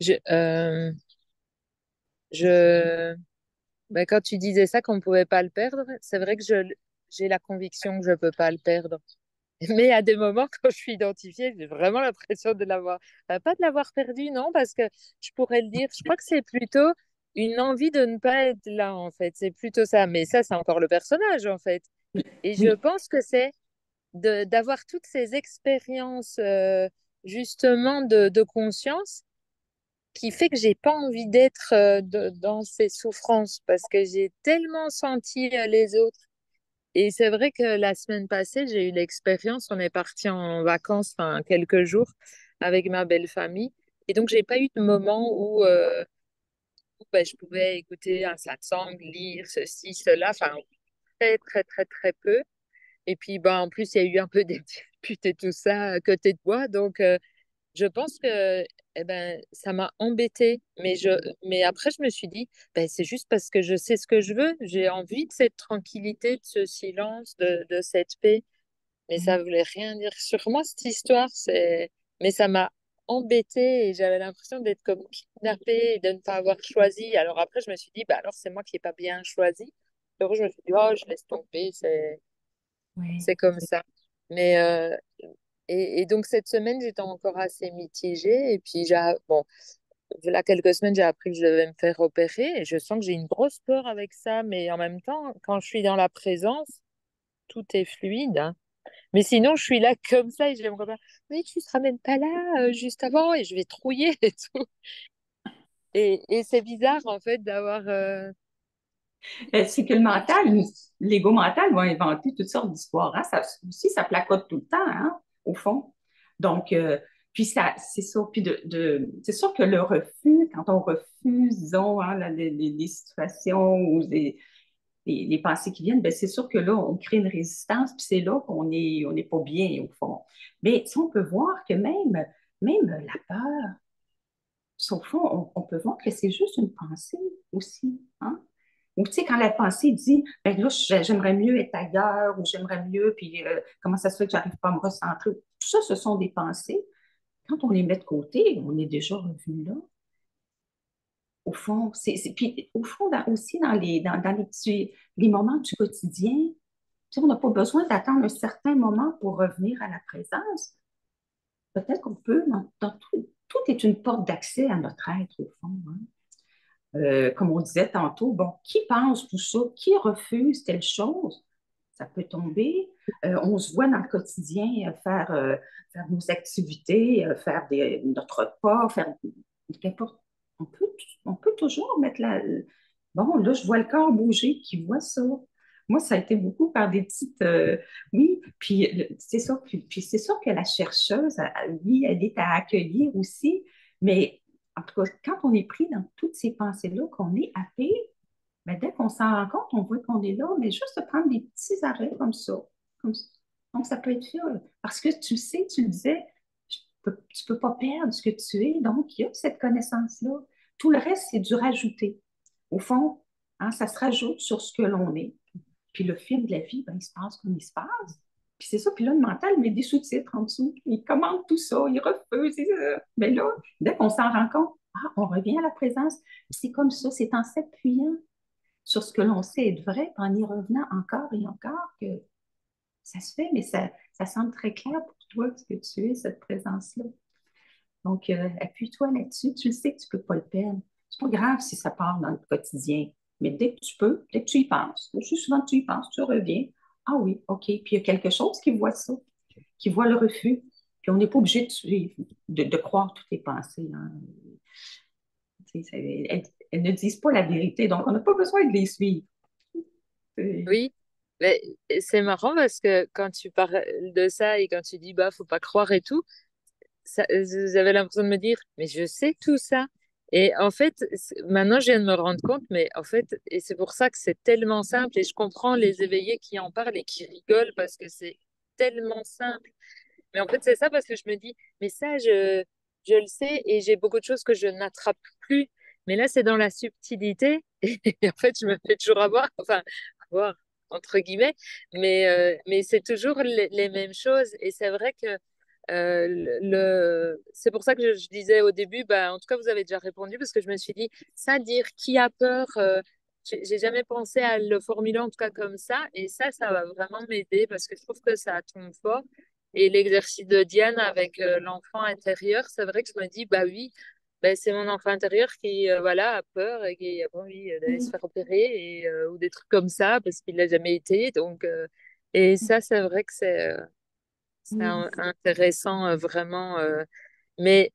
Je, euh, je, ben, quand tu disais ça qu'on ne pouvait pas le perdre, c'est vrai que j'ai la conviction que je ne peux pas le perdre. Mais à des moments, quand je suis identifiée, j'ai vraiment l'impression de l'avoir, pas de l'avoir perdu, non, parce que je pourrais le dire. Je crois que c'est plutôt une envie de ne pas être là, en fait. C'est plutôt ça. Mais ça, c'est encore le personnage, en fait. Et je Oui, pense que c'est d'avoir toutes ces expériences, justement, de conscience qui fait que j'ai pas envie d'être dans ces souffrances parce que j'ai tellement senti les autres. Et c'est vrai que la semaine passée, j'ai eu l'expérience, on est parti en vacances, enfin, quelques jours avec ma belle famille. Et donc, j'ai pas eu de moment où, ben, je pouvais écouter un satsang, lire ceci, cela, enfin, très, très, très, très peu. Et puis, ben, en plus, il y a eu un peu des disputes et tout ça à côté de moi. Donc, je pense que eh ben, ça m'a embêtée. Mais après, je me suis dit, ben, c'est juste parce que je sais ce que je veux. J'ai envie de cette tranquillité, de ce silence, de cette paix. Mais ça voulait rien dire sur moi, cette histoire. Mais ça m'a embêtée et j'avais l'impression d'être comme kidnappée et de ne pas avoir choisi. Alors après, je me suis dit, bah, alors c'est moi qui n'ai pas bien choisi. Alors je me suis dit, oh, je laisse tomber, oui. c'est comme ça. Mais, et donc cette semaine, j'étais encore assez mitigée. Et puis, bon, là, quelques semaines, j'ai appris que je devais me faire opérer. Et je sens que j'ai une grosse peur avec ça. Mais en même temps, quand je suis dans la présence, tout est fluide, hein. Mais sinon, je suis là comme ça et je me pas. Mais tu ne seras même pas là juste avant et je vais trouiller et tout. Et c'est bizarre, en fait, d'avoir. C'est que le mental, l'ego mental va inventer toutes sortes d'histoires. Hein? Ça aussi, ça placote tout le temps, hein, au fond. Donc, puis ça, c'est ça. Puis c'est sûr que le refus, quand on refuse, disons, hein, les situations ou les pensées qui viennent, ben c'est sûr que là, on crée une résistance, puis c'est là qu'on n'est pas bien, au fond. Mais si on peut voir que même la peur, au fond, on peut voir que c'est juste une pensée aussi. Hein? Ou tu sais, quand la pensée dit, ben là, j'aimerais mieux être ailleurs, ou j'aimerais mieux, puis comment ça se fait que j'arrive pas à me recentrer. Tout ça, ce sont des pensées. quand on les met de côté, on est déjà revenu là. Au fond, puis au fond, aussi dans les les moments du quotidien, tu sais, on n'a pas besoin d'attendre un certain moment pour revenir à la présence. Peut-être qu'on peut, dans tout, tout est une porte d'accès à notre être, au fond, hein. Comme on disait tantôt, bon, qui pense tout ça? Qui refuse telle chose? Ça peut tomber. On se voit dans le quotidien faire nos activités, notre repas, faire n'importe. On peut, on peut toujours mettre la. Bon, là, je vois le corps bouger, qui voit ça. Moi, ça a été beaucoup par des petites. Oui, puis c'est ça. Puis c'est sûr que la chercheuse, oui, elle est à accueillir aussi, mais en tout cas, quand on est pris dans toutes ces pensées-là, qu'on est happé, mais dès qu'on s'en rend compte, on voit qu'on est là, mais juste de prendre des petits arrêts comme ça. Comme ça. Donc, ça peut être fait. Parce que tu sais, tu le disais, tu peux pas perdre ce que tu es. Donc, il y a cette connaissance-là. Tout le reste, c'est du rajouter. Au fond, hein, ça se rajoute sur ce que l'on est. Puis le film de la vie, ben, il se passe comme il se passe. Puis c'est ça. Puis là, le mental met des sous-titres en dessous. Il commande tout ça, il refuse. Mais là, dès qu'on s'en rend compte, ah, on revient à la présence. C'est comme ça, c'est en s'appuyant sur ce que l'on sait être vrai, en y revenant encore et encore que ça se fait, mais ça semble très clair pour toi ce que tu es, cette présence-là. Donc, appuie-toi là-dessus. Tu le sais que tu ne peux pas le perdre. C'est pas grave si ça part dans le quotidien, mais dès que tu peux, dès que tu y penses, aussi souvent que tu y penses, tu reviens. Ah oui, OK. Puis il y a quelque chose qui voit ça, qui voit le refus. Puis on n'est pas obligé de suivre, de croire toutes les pensées, hein. Elles ne disent pas la vérité, donc on n'a pas besoin de les suivre. Oui, mais c'est marrant parce que quand tu parles de ça et quand tu dis bah faut pas croire et tout, ça, j'avais l'impression de me dire mais je sais tout ça. Et en fait, maintenant je viens de me rendre compte, mais en fait, et c'est pour ça que c'est tellement simple et je comprends les éveillés qui en parlent et qui rigolent parce que c'est tellement simple. Mais en fait, c'est ça parce que je me dis mais ça je le sais et j'ai beaucoup de choses que je n'attrape plus. Mais là, c'est dans la subtilité et en fait, je me fais toujours avoir. Enfin, avoir entre guillemets, mais c'est toujours les mêmes choses. Et c'est vrai que c'est pour ça que je disais au début, bah, en tout cas, vous avez déjà répondu parce que je me suis dit, ça dire qui a peur, j'ai jamais pensé à le formuler en tout cas comme ça. Et ça va vraiment m'aider parce que je trouve que ça tombe fort. Et l'exercice de Diane avec l'enfant intérieur, c'est vrai que je me dis, bah oui, ben, c'est mon enfant intérieur qui voilà, a peur et qui a pas envie d'aller se faire opérer ou des trucs comme ça parce qu'il l'a jamais été. Donc, et ça, c'est vrai que c'est intéressant vraiment. Mais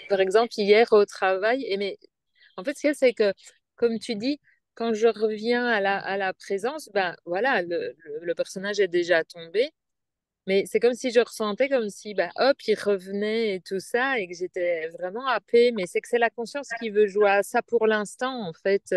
par exemple, hier au travail, mais en fait, ce qu'il y a, c'est que, comme tu dis, quand je reviens à la présence, ben voilà, le personnage est déjà tombé. Mais c'est comme si je ressentais comme si, bah, hop, il revenait et tout ça, et que j'étais vraiment happée. Mais c'est que c'est la conscience qui veut jouer à ça pour l'instant, en fait.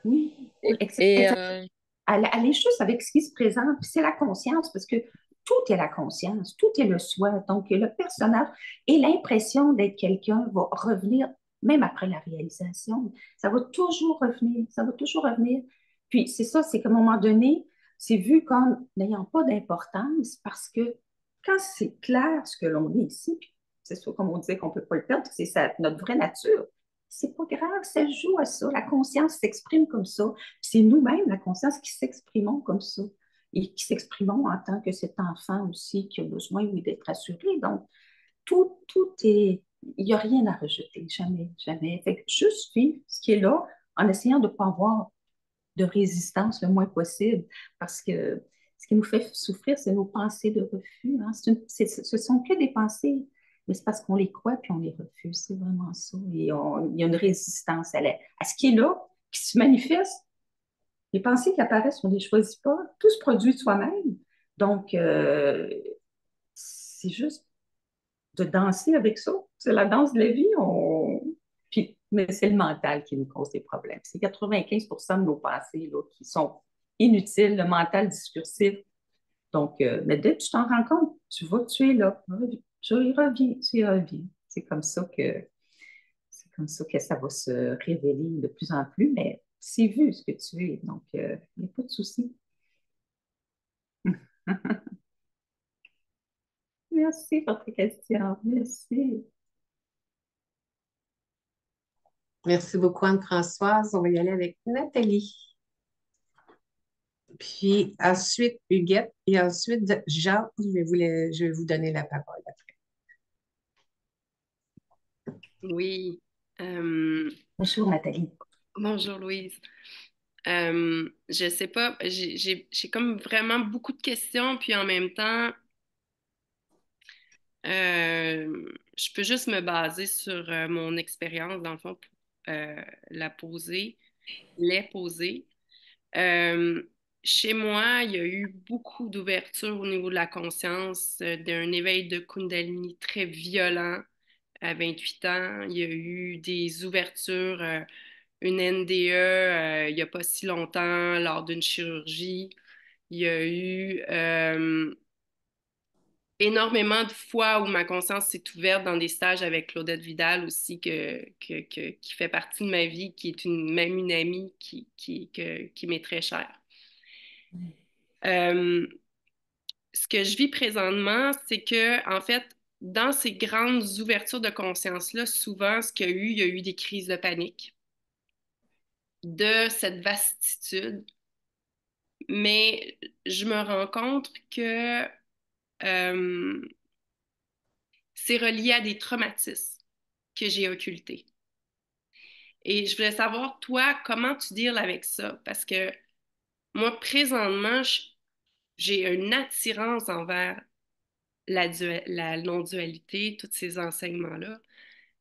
Oui, Et, et, exactement. Aller juste avec ce qui se présente, puis c'est la conscience, parce que tout est la conscience, tout est le soi. Donc, le personnage et l'impression d'être quelqu'un va revenir, même après la réalisation. Ça va toujours revenir, ça va toujours revenir. Puis, c'est ça, c'est qu'à un moment donné, c'est vu comme n'ayant pas d'importance, parce que quand c'est clair ce que l'on est ici, puis c'est sûr, comme on disait qu'on ne peut pas le perdre, c'est notre vraie nature. C'est pas grave, ça joue à ça. La conscience s'exprime comme ça. C'est nous-mêmes, la conscience, qui s'exprimons comme ça et qui s'exprimons en tant que cet enfant aussi qui a besoin, oui, d'être assuré. Donc, tout est... Il n'y a rien à rejeter, jamais, jamais. Fait que juste vivre ce qui est là en essayant de ne pas avoir de résistance le moins possible parce que ce qui nous fait souffrir, c'est nos pensées de refus, hein. Ce sont que des pensées, mais c'est parce qu'on les croit puis on les refuse. C'est vraiment ça. Et il y a une résistance à ce qui est là, qui se manifeste. Les pensées qui apparaissent, on ne les choisit pas. Tout se produit de soi-même. Donc, c'est juste de danser avec ça. C'est la danse de la vie. Mais c'est le mental qui nous cause des problèmes. C'est 95% de nos pensées là, qui sont inutiles, le mental discursif. Donc, mais dès que tu t'en rends compte, tu vois que tu es là. Tu y reviens, tu y reviens. C'est comme ça que ça va se révéler de plus en plus, mais c'est vu ce que tu es. Donc, il n'y a pas de souci. Merci pour ta question. Merci. Merci beaucoup, Anne-Françoise. On va y aller avec Nathalie. Puis ensuite, Huguette. Et ensuite, Jean, je vais vous donner la parole après. Oui. Euh, Bonjour, Nathalie. Bonjour, Louise. Je sais pas, j'ai comme vraiment beaucoup de questions, puis en même temps, je peux juste me baser sur mon expérience, dans le fond, pour la poser, les poser. Euh, Chez moi, il y a eu beaucoup d'ouverture au niveau de la conscience, d'un éveil de Kundalini très violent à 28 ans. Il y a eu des ouvertures, une NDE il n'y a pas si longtemps lors d'une chirurgie. Il y a eu énormément de fois où ma conscience s'est ouverte dans des stages avec Claudette Vidal aussi, qui fait partie de ma vie, qui est même une amie qui m'est très chère. Euh, Ce que je vis présentement, c'est que, en fait, dans ces grandes ouvertures de conscience-là, souvent, il y a eu des crises de panique, de cette vastitude, mais je me rends compte que euh, c'est relié à des traumatismes que j'ai occultés. Et je voulais savoir, toi, comment tu deals avec ça? Parce que moi, présentement, j'ai une attirance envers la non-dualité, tous ces enseignements-là.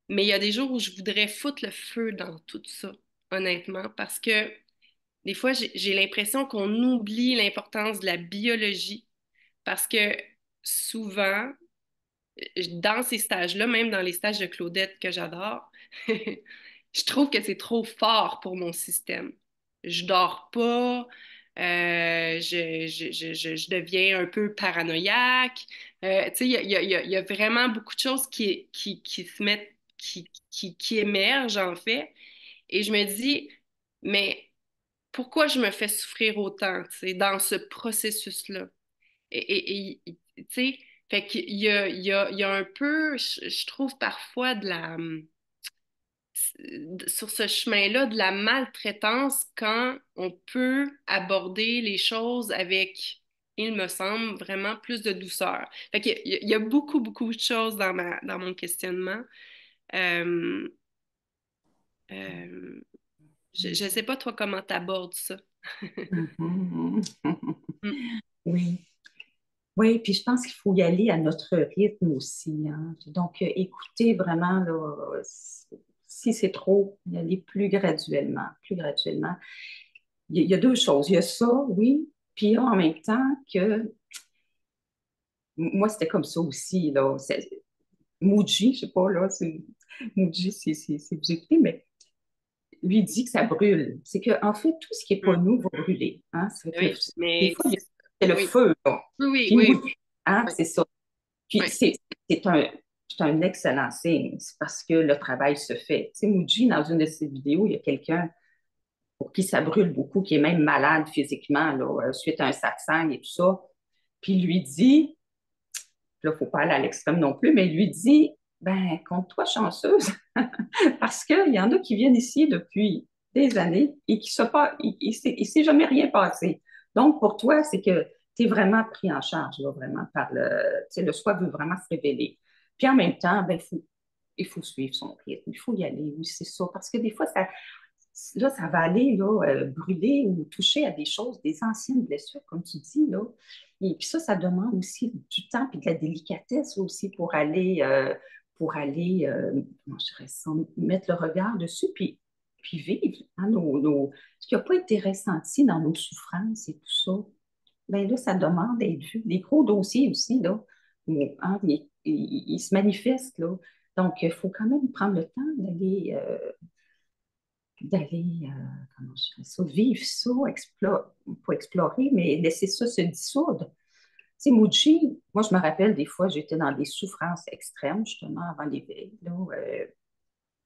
Mais il y a des jours où je voudrais foutre le feu dans tout ça, honnêtement, parce que des fois, j'ai l'impression qu'on oublie l'importance de la biologie, parce que souvent, dans ces stages-là, même dans les stages de Claudette que j'adore, je trouve que c'est trop fort pour mon système. Je dors pas, je deviens un peu paranoïaque. Tu sais, il y a vraiment beaucoup de choses qui se mettent, qui émergent en fait. Et je me dis, mais pourquoi je me fais souffrir autant, tu sais, dans ce processus-là? Tu sais, fait qu'il y a un peu, je trouve parfois sur ce chemin-là, de la maltraitance quand on peut aborder les choses avec, il me semble, vraiment plus de douceur. Fait qu'il y a beaucoup, beaucoup de choses dans mon questionnement. Euh, euh, je ne sais pas, toi, comment tu abordes ça. Mhm. Mm. Oui. Oui, puis je pense qu'il faut y aller à notre rythme aussi, hein. Donc, écouter vraiment, là, si c'est trop, y aller plus graduellement, plus graduellement. Il y a deux choses. Il y a ça, oui, puis il y a en même temps que moi, c'était comme ça aussi, là. Muji, je sais pas, là, Muji, c'est vous écoutez, mais lui dit que ça brûle. C'est qu'en fait, tout ce qui n'est pas Mm. nous va brûler. Hein? Ça fait que Oui, des mais fois, c'est le oui, feu, là, oui, oui, qui oui, nous hein? oui, C'est ça. Puis oui. c'est un excellent signe. C'est parce que le travail se fait. Tu sais, Muji, dans une de ses vidéos, il y a quelqu'un pour qui ça brûle beaucoup, qui est même malade physiquement, là, suite à un satsang et tout ça. Puis il lui dit, là, il ne faut pas aller à l'extrême non plus, mais il lui dit, ben, compte-toi chanceuse, parce qu'il y en a qui viennent ici depuis des années et qui ne pas, il s'est jamais rien passé. Donc, pour toi, c'est que tu es vraiment pris en charge, là, vraiment, par tu sais, le soi veut vraiment se révéler. Puis en même temps, ben, il faut suivre son rythme, il faut y aller, oui, c'est ça. Parce que des fois, là, ça va aller là, brûler ou toucher à des choses, des anciennes blessures, comme tu dis. Là. Et puis ça demande aussi du temps et de la délicatesse aussi pour aller comment je dirais ça, mettre le regard dessus, puis vivre hein, ce qui n'a pas été ressenti dans nos souffrances et tout ça. Bien là, ça demande d'être vu. Les gros dossiers aussi, là, hein, ils se manifestent. Là. Donc, il faut quand même prendre le temps d'aller comment je dirais ça, vivre ça, pas explorer, mais laisser ça se dissoudre. Tu sais, Muji, moi, je me rappelle des fois, j'étais dans des souffrances extrêmes, justement, avant l'éveil, là,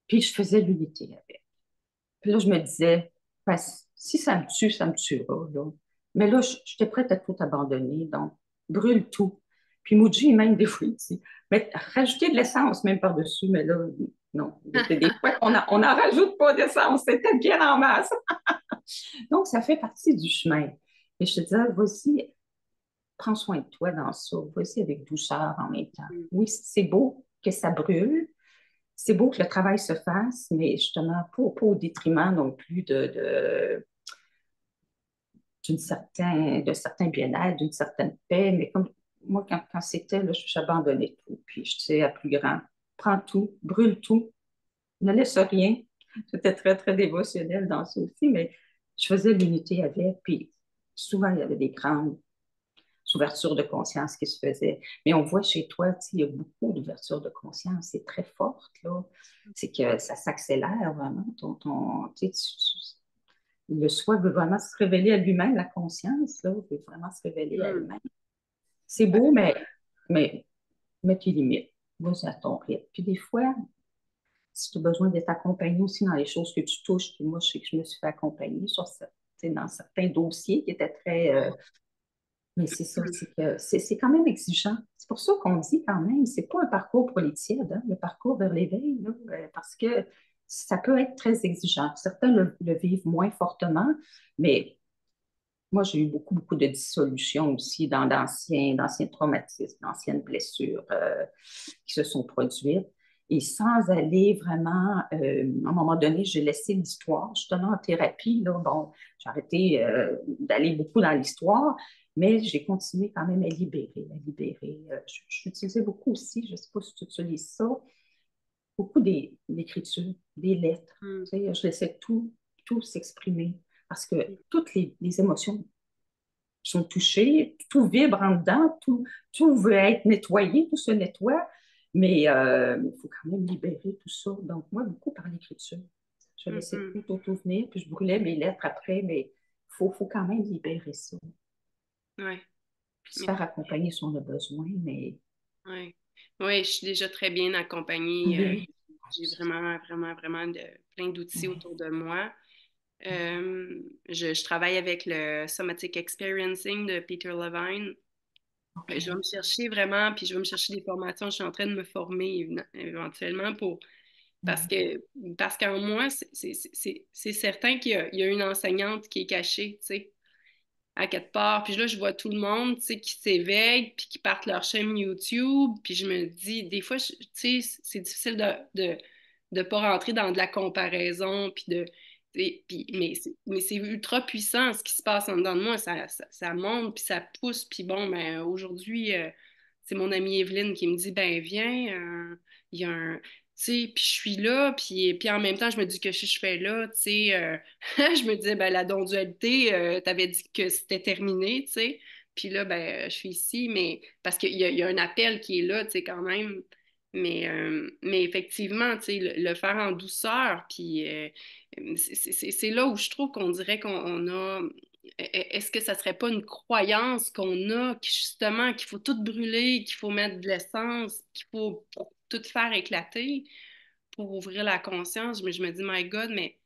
puis je faisais l'unité avec. Puis là, je me disais, ben, si ça me tue, ça me tuera, là. Mais là, j'étais prête à tout abandonner, donc brûle tout. Puis Muji, même des fois, il dit, mais rajouter de l'essence même par-dessus, mais là, non. Il y a des fois on n'en rajoute pas d'essence, c'était bien en masse. Donc, ça fait partie du chemin. Et je te disais, vas-y, prends soin de toi dans ça. Vas-y avec douceur en même temps. Oui, c'est beau que ça brûle. C'est beau que le travail se fasse, mais justement, pas au détriment non plus de certains bien-être, d'une certaine paix. Mais comme moi, quand c'était, là, j'abandonnais tout. Puis je disais à plus grand, prends tout, brûle tout, ne laisse rien. J'étais très, très dévotionnelle dans ça aussi, mais je faisais l'unité avec. Puis souvent, il y avait des grandes ouvertures de conscience qui se faisaient. Mais on voit chez toi, il y a beaucoup d'ouverture de conscience. C'est très forte, là. C'est que ça s'accélère vraiment. Le soi veut vraiment se révéler à lui-même, la conscience, là, veut vraiment se révéler à elle-même. C'est beau, mais mets tes limites. Vas-y à ton rythme. Puis des fois, si tu as besoin d'être accompagné aussi dans les choses que tu touches, puis moi, je sais que je me suis fait accompagner dans certains dossiers qui étaient très. Mais c'est ça, c'est que c'est quand même exigeant. C'est pour ça qu'on dit quand même, c'est pas un parcours pour les tièdes, hein, le parcours vers l'éveil, là, parce que ça peut être très exigeant. Certains le vivent moins fortement, mais moi, j'ai eu beaucoup, beaucoup de dissolutions aussi dans d'anciens traumatismes, d'anciennes blessures qui se sont produites. Et sans aller vraiment, à un moment donné, j'ai laissé l'histoire, justement en thérapie. Là, bon, j'ai arrêté d'aller beaucoup dans l'histoire, mais j'ai continué quand même à libérer, à libérer. J'utilisais beaucoup aussi, je ne sais pas si tu utilises ça, beaucoup d'écriture, des lettres. Tu sais, je laissais tout s'exprimer parce que toutes les émotions sont touchées, tout vibre en dedans, tout veut être nettoyé, tout se nettoie, mais il faut quand même libérer tout ça. Donc, moi, beaucoup par l'écriture. Je laissais tout venir, puis je brûlais mes lettres après, mais il faut quand même libérer ça. Oui. Puis se faire accompagner si on a besoin, mais... Oui, ouais, je suis déjà très bien accompagnée. Oui. J'ai vraiment, vraiment, vraiment plein d'outils autour de moi. Je travaille avec le Somatic Experiencing de Peter Levine. Je vais me chercher vraiment, puis je vais me chercher des formations. Je suis en train de me former éventuellement parce que parce qu'en moi, c'est certain qu'il y a une enseignante qui est cachée, tu sais, à quelque part. Puis là, je vois tout le monde, tu sais, qui s'éveille, puis qui partent leur chaîne YouTube. Puis je me dis, des fois, tu sais, c'est difficile de pas rentrer dans de la comparaison, puis mais c'est ultra puissant ce qui se passe en dedans de moi. Ça monte, puis ça pousse. Puis bon, ben, aujourd'hui, c'est mon amie Evelyne qui me dit, ben, viens, il y a un. Tu sais, puis je suis là, puis en même temps, je me dis que je fais là, tu sais, je me disais, ben, la non-dualité, t'avais dit que c'était terminé, tu sais, puis là, ben, je suis ici, mais parce qu'il y a un appel qui est là, tu sais, quand même, mais effectivement, tu sais, le faire en douceur, puis c'est là où je trouve qu'on dirait qu'on a. Est-ce que ça serait pas une croyance qu'on a, justement, qu'il faut tout brûler, qu'il faut mettre de l'essence, qu'il faut tout faire éclater pour ouvrir la conscience? Mais je me dis, my God, mais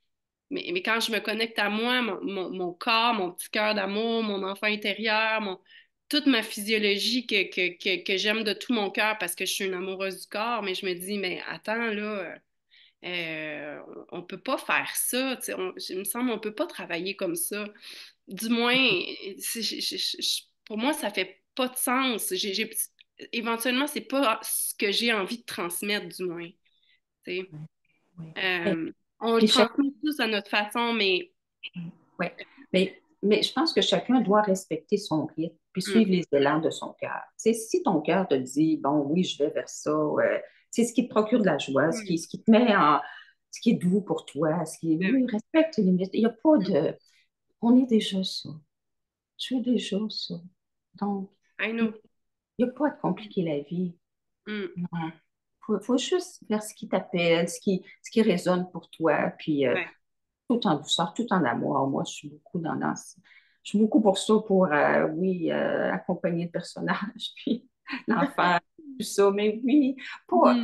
quand je me connecte à moi, mon corps, mon petit cœur d'amour, mon enfant intérieur, toute ma physiologie que j'aime de tout mon cœur parce que je suis une amoureuse du corps, mais je me dis, mais attends, là, on peut pas faire ça. Tu sais, il me semble qu'on peut pas travailler comme ça. Du moins, pour moi, ça fait pas de sens. Éventuellement, c'est pas ce que j'ai envie de transmettre, du moins. Tu sais. Oui. On le Et transmet tous à notre façon, mais oui. Mais je pense que chacun doit respecter son rythme puis suivre les élans de son cœur. Tu sais, si ton cœur te dit, bon, oui, je vais vers ça, c'est ce qui te procure de la joie, ce qui te met en. Ce qui est doux pour toi, oui, respecte tes limites. Il n'y a pas de. On est déjà ça. Je suis déjà ça. Donc, I il know. n'y a pas de compliquer la vie. Non. Faut juste faire ce qui t'appelle, ce qui résonne pour toi, puis Ouais. tout en douceur, tout en amour. Moi, je suis beaucoup je suis beaucoup pour ça, pour, oui, accompagner le personnage, puis l'enfant, tout ça, mais oui, pas.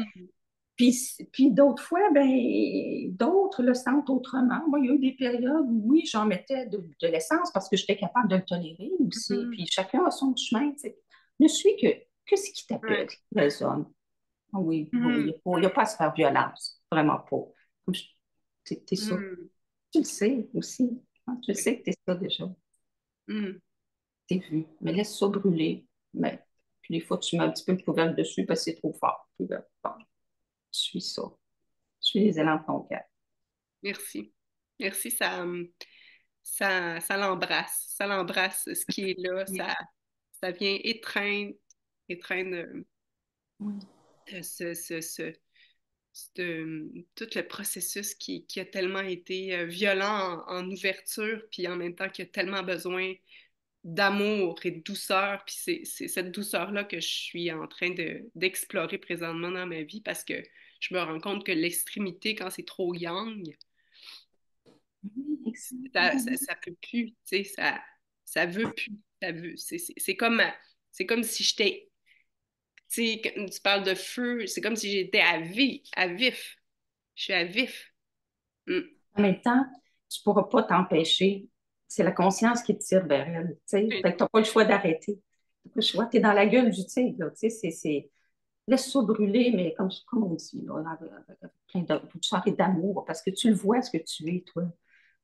Puis d'autres fois, ben, d'autres le sentent autrement. Moi, il y a eu des périodes où, oui, j'en mettais de l'essence parce que j'étais capable de le tolérer aussi. Puis chacun a son chemin. Tu sais. Ne suis Qu'est-ce qui Ouais. t'appelle, la zone? Ah oui, Mhm. il n'y a pas à se faire violence, vraiment pas. Comme t'es ça. Mhm. Tu le sais aussi. Hein, tu le sais que t'es ça déjà. Mhm. T'es vu. Mais laisse ça brûler. Mais puis des fois, tu mets un petit peu de poubelle dessus parce que c'est trop fort. Puis, ben, bon, suis ça. Suis les élans de ton cœur. Merci. Merci, ça l'embrasse. Ça l'embrasse ce qui est là. Ça vient étreindre Oui. tout le processus qui a tellement été violent en ouverture, puis en même temps qui a tellement besoin d'amour et de douceur. Puis c'est cette douceur-là que je suis en train d'explorer présentement dans ma vie parce que je me rends compte que l'extrémité, quand c'est trop yang, Oui, ça peut plus, tu sais, ça veut plus. C'est comme si j'étais, tu sais, quand tu parles de feu, c'est comme si j'étais à vif. Je suis à vif. Mm. En même temps, tu ne pourras pas t'empêcher. C'est la conscience qui te tire vers elle. Tu sais. Fait que tu n'as pas le choix d'arrêter. Tu n'as pas le choix. Tu es dans la gueule du tigre. Là. Tu sais, laisse ça brûler, mais comme on dit, là, avec plein de douceur et d'amour, parce que tu le vois ce que tu es, toi.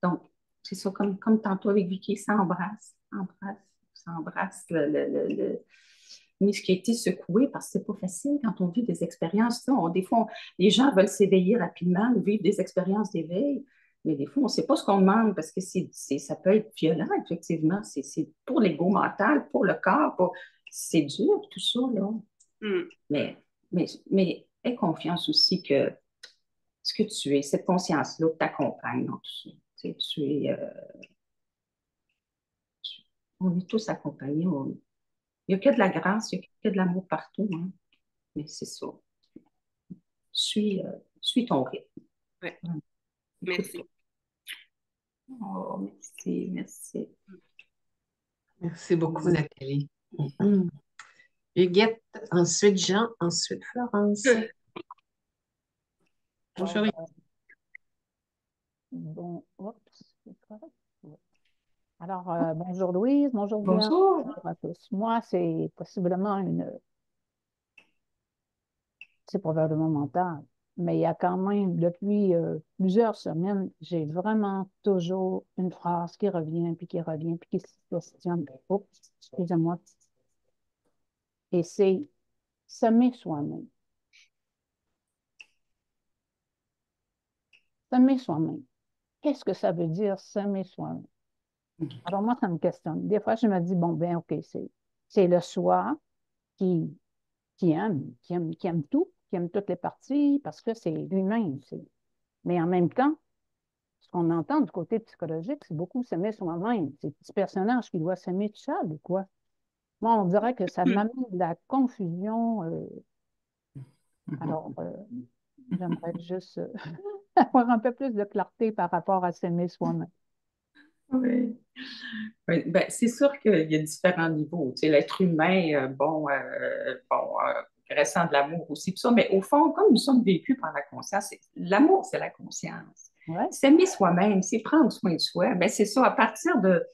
Donc, c'est ça, comme tantôt avec Vicky, ça embrasse oui, ce qui a été secoué, parce que c'est pas facile quand on vit des expériences. Ça, des fois, les gens veulent s'éveiller rapidement ou vivre des expériences d'éveil, mais des fois, on ne sait pas ce qu'on demande parce que ça peut être violent, effectivement. C'est pour l'ego mental, pour le corps, c'est dur, tout ça, là. Mm. Mais aie confiance aussi que ce que tu es, cette conscience-là t'accompagne dans tout ça. Tu sais, on est tous accompagnés. Il n'y a que de la grâce, il n'y a que de l'amour partout. Hein. Mais c'est ça. Suis, euh, suis ton rythme. Ouais. Écoute-toi. Merci. Oh, merci, merci. Merci beaucoup, Nathalie. Mhm. Huguette, ensuite Jean, ensuite Florence. Bonjour. Bon, oups, c'est correct. Oui. Alors, bonjour Louise, bonjour Diane, Bonjour. bonjour à tous. Moi, c'est probablement mental, mais il y a quand même, depuis plusieurs semaines, j'ai vraiment toujours une phrase qui revient, puis qui se questionne. Oups, excusez-moi. Et c'est s'aimer soi-même. S'aimer soi-même. Qu'est-ce que ça veut dire s'aimer soi-même? Alors moi, ça me questionne. Des fois, je me dis, bon, ben, OK, c'est le soi qui, qui aime tout, qui aime toutes les parties, parce que c'est lui-même. Mais en même temps, ce qu'on entend du côté psychologique, c'est beaucoup s'aimer soi-même. C'est le petit personnage qui doit s'aimer tout seul ou quoi? Moi, on dirait que ça m'amène de la confusion. Alors, j'aimerais juste avoir un peu plus de clarté par rapport à s'aimer soi-même. Oui. Oui, ben, c'est sûr qu'il y a différents niveaux. Tu sais, l'être humain, ressent de l'amour aussi, tout ça, mais au fond, comme nous sommes vécus par la conscience, l'amour, c'est la conscience. Ouais. S'aimer soi-même, c'est prendre soin de soi. Ben, c'est ça, à partir de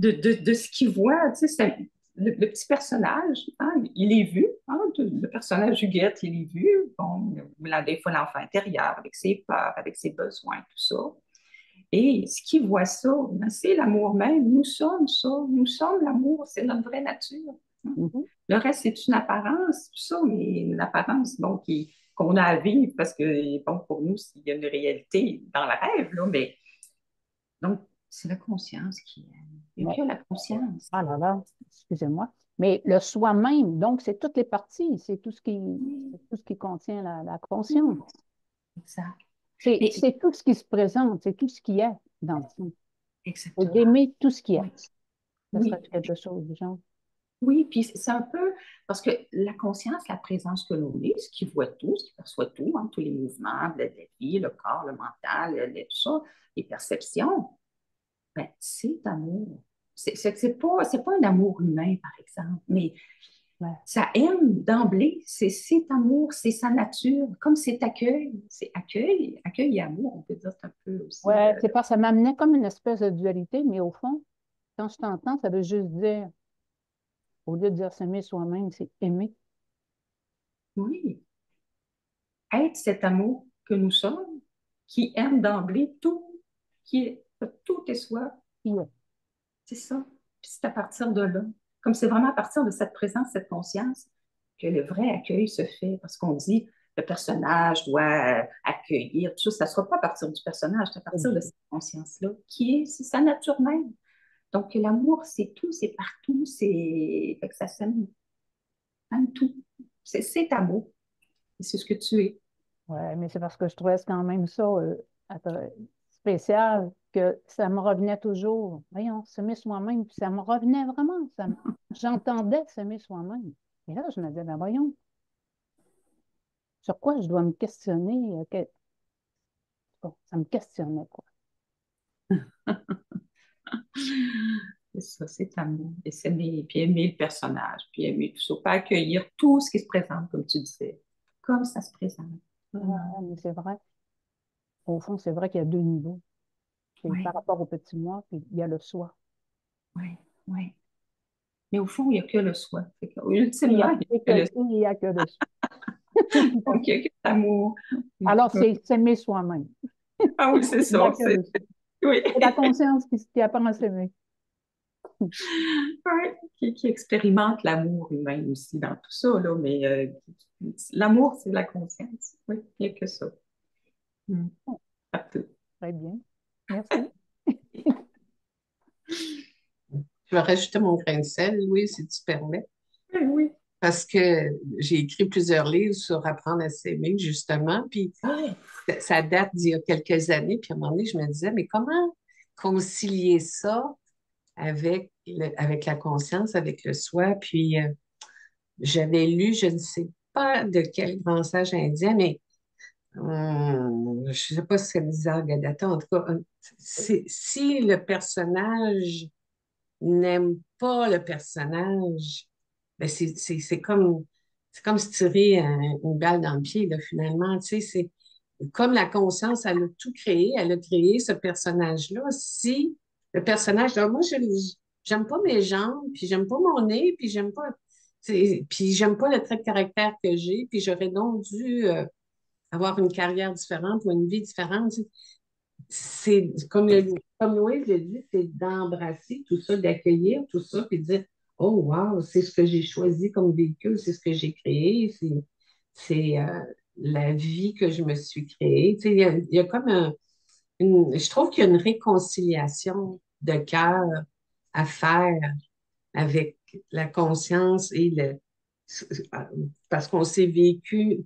ce qu'il voit, tu sais, le petit personnage, hein, il est vu, hein, le personnage Huguette, il est vu, bon, là, des fois l'enfant intérieur, avec ses peurs, avec ses besoins, tout ça. Et ce qui voit ça, ben, c'est l'amour même. Nous sommes ça. Nous sommes l'amour. C'est notre vraie nature. Mhm. Le reste, c'est une apparence, tout ça, mais une apparence bon, qu'on a à vivre parce que, bon, pour nous, il y a une réalité dans le rêve, là, mais donc, c'est la conscience qui aime. Il n'y a Ouais. que la conscience. Ah là là, excusez-moi. Mais le soi-même, donc, c'est toutes les parties, Oui, c'est tout ce qui contient la conscience. exact. Mais, C'est tout ce qui se présente, c'est tout ce qui est dans le fond. Et exactement. d'aimer tout ce qui est. Oui. Ça serait Oui. quelque chose du genre. Oui, puis c'est un peu parce que la conscience, la présence que l'on est, ce qui voit tout, ce qui perçoit tout, hein, tous les mouvements de la vie, le corps, le mental, tout ça, les perceptions, ben, c'est amour. C'est pas un amour humain, par exemple, mais Ouais. ça aime d'emblée. C'est amour, c'est sa nature, comme c'est accueil. C'est accueil et amour, on peut dire c'est un peu aussi. Ouais, c'est pas, ça m'amenait comme une espèce de dualité, mais au fond, quand je t'entends, ça veut juste dire au lieu de dire s'aimer soi-même, c'est aimer. Oui. Être cet amour que nous sommes, qui aime d'emblée tout, tout est soi. Qui est. C'est ça. Puis c'est à partir de là, comme c'est vraiment à partir de cette présence, cette conscience, que le vrai accueil se fait. Parce qu'on dit, le personnage doit accueillir, tout ça. Ça ne sera pas à partir du personnage, c'est à partir de cette conscience-là, c'est sa nature même. Donc, l'amour, c'est tout, c'est partout, fait que ça s'aime tout. C'est amour. Et c'est ce que tu es. Ouais, mais c'est parce que je trouvais quand même ça spécial que ça me revenait toujours. Voyons, s'aimer soi-même, puis ça me revenait vraiment. J'entendais s'aimer soi-même. Et là, je me disais, ben voyons, sur quoi je dois me questionner? Bon, ça me questionnait, quoi. C'est ça, c'est amour. Et s'aimer, puis aimer le personnage, puis aimer tout ça. Pas accueillir tout ce qui se présente, comme tu disais, comme ça se présente. Ouais, mais c'est vrai. Au fond, c'est vrai qu'il y a deux niveaux. C'est Oui, par rapport au petit moi, puis il y a le soi. oui, oui. Mais au fond, il n'y a que le soi. Il y a, Ultimement, il n'y a que le soi. il y a que le soi. Donc, il n'y a que l'amour. Alors, c'est s'aimer soi-même. Ah oui, c'est Il n'y a ça. que le soi. Oui. C'est la conscience qui apprend à s'aimer. Ouais, qui expérimente l'amour humain aussi dans tout ça, là, mais l'amour, c'est la conscience. Oui, il n'y a que ça. Mm. Partout. Très bien. Merci. Je vais rajouter mon grain de sel, Louis, si tu permets, Oui, oui. parce que j'ai écrit plusieurs livres sur apprendre à s'aimer, justement, puis Ah, ça date d'il y a quelques années, puis à un moment donné, je me disais, mais comment concilier ça avec, avec la conscience, avec le soi, puis j'avais lu, je ne sais pas de quel grand sage indien, mais je ne sais pas si c'est Nisargadatta, en tout cas, si le personnage n'aime pas le personnage, ben c'est comme se tirer une balle dans le pied, là, finalement. Tu sais, c'est comme la conscience, elle a tout créé, elle a créé ce personnage-là. Si le personnage, là, moi, j'aime pas mes jambes, puis j'aime pas mon nez, puis j'aime pas, puis j'aime pas le trait de caractère que j'ai, puis j'aurais donc dû avoir une carrière différente ou une vie différente. C'est comme Louise l'a dit, c'est d'embrasser tout ça, d'accueillir tout ça, puis de dire, oh wow, c'est ce que j'ai choisi comme véhicule, c'est ce que j'ai créé, c'est la vie que je me suis créée. Tu sais, il y a comme je trouve qu'il y a une réconciliation de cœur à faire avec la conscience et parce qu'on s'est vécu